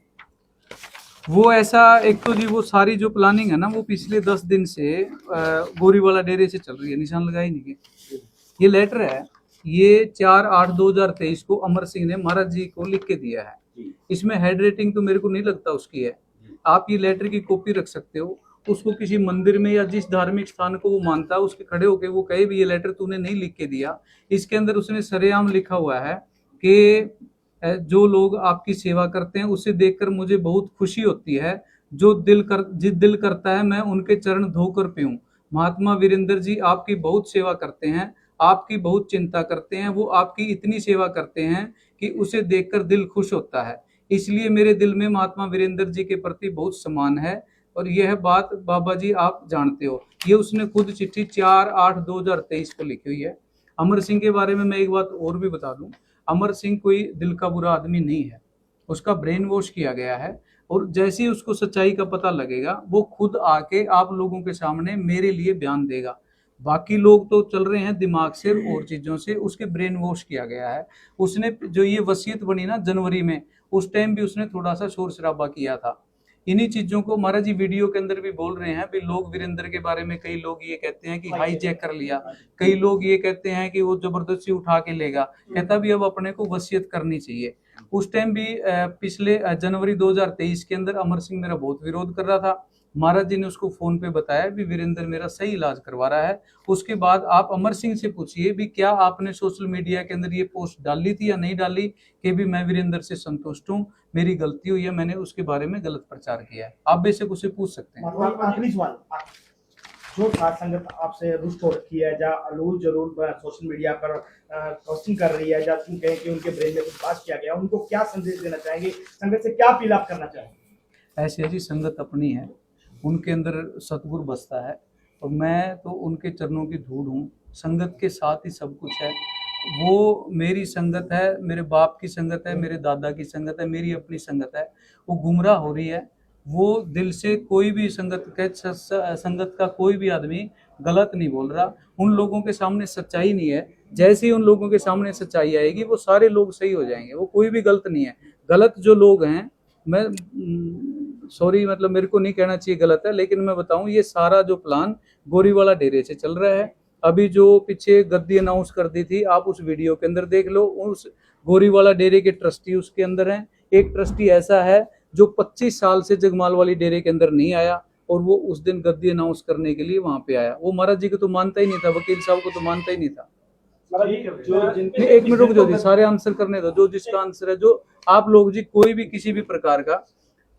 वो ऐसा, एक तो जी वो सारी जो प्लानिंग है ना वो पिछले 10 दिन से गोरीवाला डेरे से चल रही है, निशान लगा ही नहीं के। ये लेटर है, ये 4/8/2023 को अमर सिंह ने महाराज जी को लिख के दिया है। जी। इसमें हैंड राइटिंग तो मेरे को नहीं लगता उसकी है। आप ये लेटर की कॉपी रख सकते हो, उसको किसी मंदिर में या जिस धार्मिक स्थान को वो मानता है उसके खड़े होके वो कहे भी ये लेटर तूने नहीं लिख के दिया। इसके अंदर उसने सरेआम लिखा हुआ है कि जो लोग आपकी सेवा करते हैं उसे देखकर मुझे बहुत खुशी होती है, जिस दिल करता है मैं उनके चरण धोकर पीऊं। महात्मा वीरेंद्र जी आपकी बहुत सेवा करते हैं, आपकी बहुत चिंता करते हैं, वो आपकी इतनी सेवा करते हैं कि उसे देखकर दिल खुश होता है। इसलिए मेरे दिल में महात्मा वीरेंद्र जी के प्रति बहुत सम्मान है और यह बात बाबा जी आप जानते हो। ये उसने खुद चिट्ठी 4/8/2023 को लिखी हुई है। अमर सिंह के बारे में मैं एक बात और भी बता दूं, अमर सिंह कोई दिल का बुरा आदमी नहीं है, उसका ब्रेन वॉश किया गया है और जैसे ही उसको सच्चाई का पता लगेगा वो खुद आके आप लोगों के सामने मेरे लिए बयान देगा। बाकी लोग तो चल रहे हैं दिमाग से और चीज़ों से, उसके ब्रेन वॉश किया गया है। उसने जो ये वसीयत बनी ना जनवरी में, उस टाइम भी उसने थोड़ा सा शोर शराबा किया था। इन्हीं चीज़ों को महाराज जी वीडियो के अंदर भी बोल रहे हैं भी लोग वीरेंद्र के बारे में, कई लोग ये कहते हैं कि हाईजैक कर लिया, कई लोग ये कहते हैं कि वो जबरदस्ती उठा के लेगा, कहता भी अब अपने को वसीयत करनी चाहिए। उस टाइम भी पिछले जनवरी 2023 के अंदर अमर सिंह मेरा बहुत विरोध कर रहा था। महाराज जी ने उसको फोन पे बताया भी वीरेंद्र मेरा सही इलाज करवा रहा है। उसके बाद आप अमर सिंह से पूछिए भी क्या आपने सोशल मीडिया के अंदर ये पोस्ट डाली थी या नहीं डाली कि भी मैं वीरेंद्र से संतुष्ट हूँ, मेरी गलती हुई है, मैंने उसके बारे में गलत प्रचार किया है। आप बेशक उससे पूछ सकते हैं। मतलब आखिरी सवाल, जो साध संगत आपसे रुष्ट हो रखी है, या अलूल जरूर सोशल मीडिया पर पोस्टिंग कर रही है, या तुम कहें कि उनके ब्रेन में कुछ पास किया गया, उनको क्या संदेश देना चाहेंगे? संगत से क्या अपील आप करना चाहेंगे? ऐसी ऐसी संगत अपनी है, उनके अंदर सतगुरु बसता है और मैं तो उनके चरणों की धूड़ हूँ। संगत के साथ ही सब कुछ है। वो मेरी संगत है, मेरे बाप की संगत है, मेरे दादा की संगत है, मेरी अपनी संगत है। वो गुमराह हो रही है। वो दिल से कोई भी संगत का कोई भी आदमी गलत नहीं बोल रहा। उन लोगों के सामने सच्चाई नहीं है, जैसे ही उन लोगों के सामने सच्चाई आएगी वो सारे लोग सही हो जाएंगे। वो कोई भी गलत नहीं है। गलत जो लोग हैं, मैं सॉरी मतलब मेरे को नहीं कहना चाहिए गलत है, लेकिन मैं बताऊं ये सारा जो प्लान गोरीवाला डेरे से चल रहा है। अभी जो पीछे गद्दी अनाउंस कर दी थी, आप उस वीडियो के अंदर देख लो, उस गोरीवाला डेरे के ट्रस्टी उसके अंदर हैं। एक ट्रस्टी ऐसा है जो 25 साल से जगमाल वाली डेरे के अंदर नहीं आया और वो उस दिन गद्दी अनाउंस करने के लिए वहां पे आया। वो महाराज जी को तो मानता ही नहीं था, वकील साहब को तो मानता ही नहीं था। नहीं, एक मिनट रुक जाओ जी, सारे आंसर करने दो। जो जिसका आंसर है, जो आप लोग जी कोई भी किसी भी प्रकार का,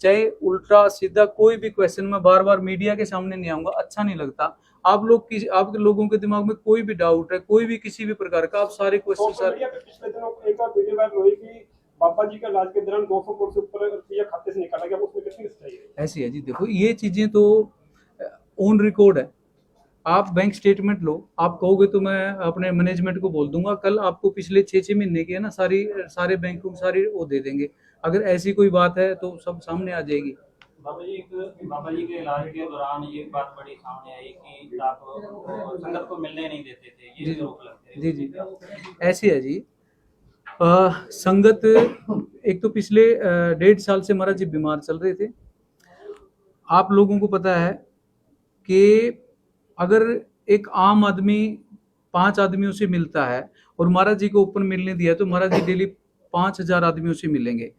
चाहे उल्टा सीधा कोई भी क्वेश्चन में बार बार मीडिया के सामने नहीं आऊंगा, अच्छा नहीं लगता। आप लोगों के दिमाग में कोई भी डाउट है, कोई भी किसी भी प्रकार का, आप सारे क्वेश्चन सोशल मीडिया पे पिछले दिनों एक और वीडियो वायरल हुई कि बाबा जी के इलाज के दौरान 200 करोड़ से ऊपर रुपया खाते से निकाला गया, उसमें कितनी सच्चाई है? ऐसी है जी। देखो ये चीजें तो ऑन रिकॉर्ड है। आप बैंक स्टेटमेंट लो, आप कहोगे तो मैं अपने मैनेजमेंट को बोल दूंगा, कल आपको पिछले 6 महीने की है ना सारे बैंकों की सारी वो दे देंगे। अगर ऐसी कोई बात है तो सब सामने आ जाएगी। बाबा जी के इलाज के दौरान ये बात बड़ी सामने आई कि आप संगत को मिलने नहीं देते थे, ये भी रोक लगते जी जी ऐसी है जी। संगत एक तो पिछले 1.5 साल से महाराज जी बीमार चल रहे थे। आप लोगों को पता है कि अगर एक आम आदमी 5 आदमियों से मिलता है और महाराज जी को ओपन मिलने दिया तो महाराज जी डेली 5000 आदमियों से मिलेंगे।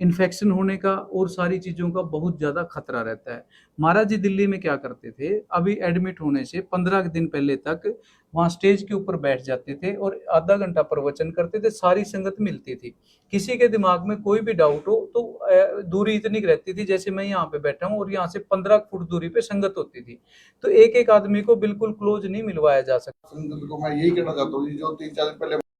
इन्फेक्शन होने का और सारी चीज़ों का बहुत ज़्यादा खतरा रहता है। महाराज जी दिल्ली में क्या करते थे, अभी एडमिट होने से 15 दिन पहले तक वहाँ स्टेज के ऊपर बैठ जाते थे और आधा घंटा प्रवचन करते थे, सारी संगत मिलती थी। किसी के दिमाग में कोई भी डाउट हो तो दूरी इतनी रहती थी, जैसे मैं यहाँ पे बैठा हूँ और यहाँ से 15 फुट दूरी पे संगत होती थी, तो एक एक आदमी को बिल्कुल क्लोज नहीं मिलवाया जा सकता। संगत को मैं यही कहना चाहता हूँ, जो 3-4 दिन पहले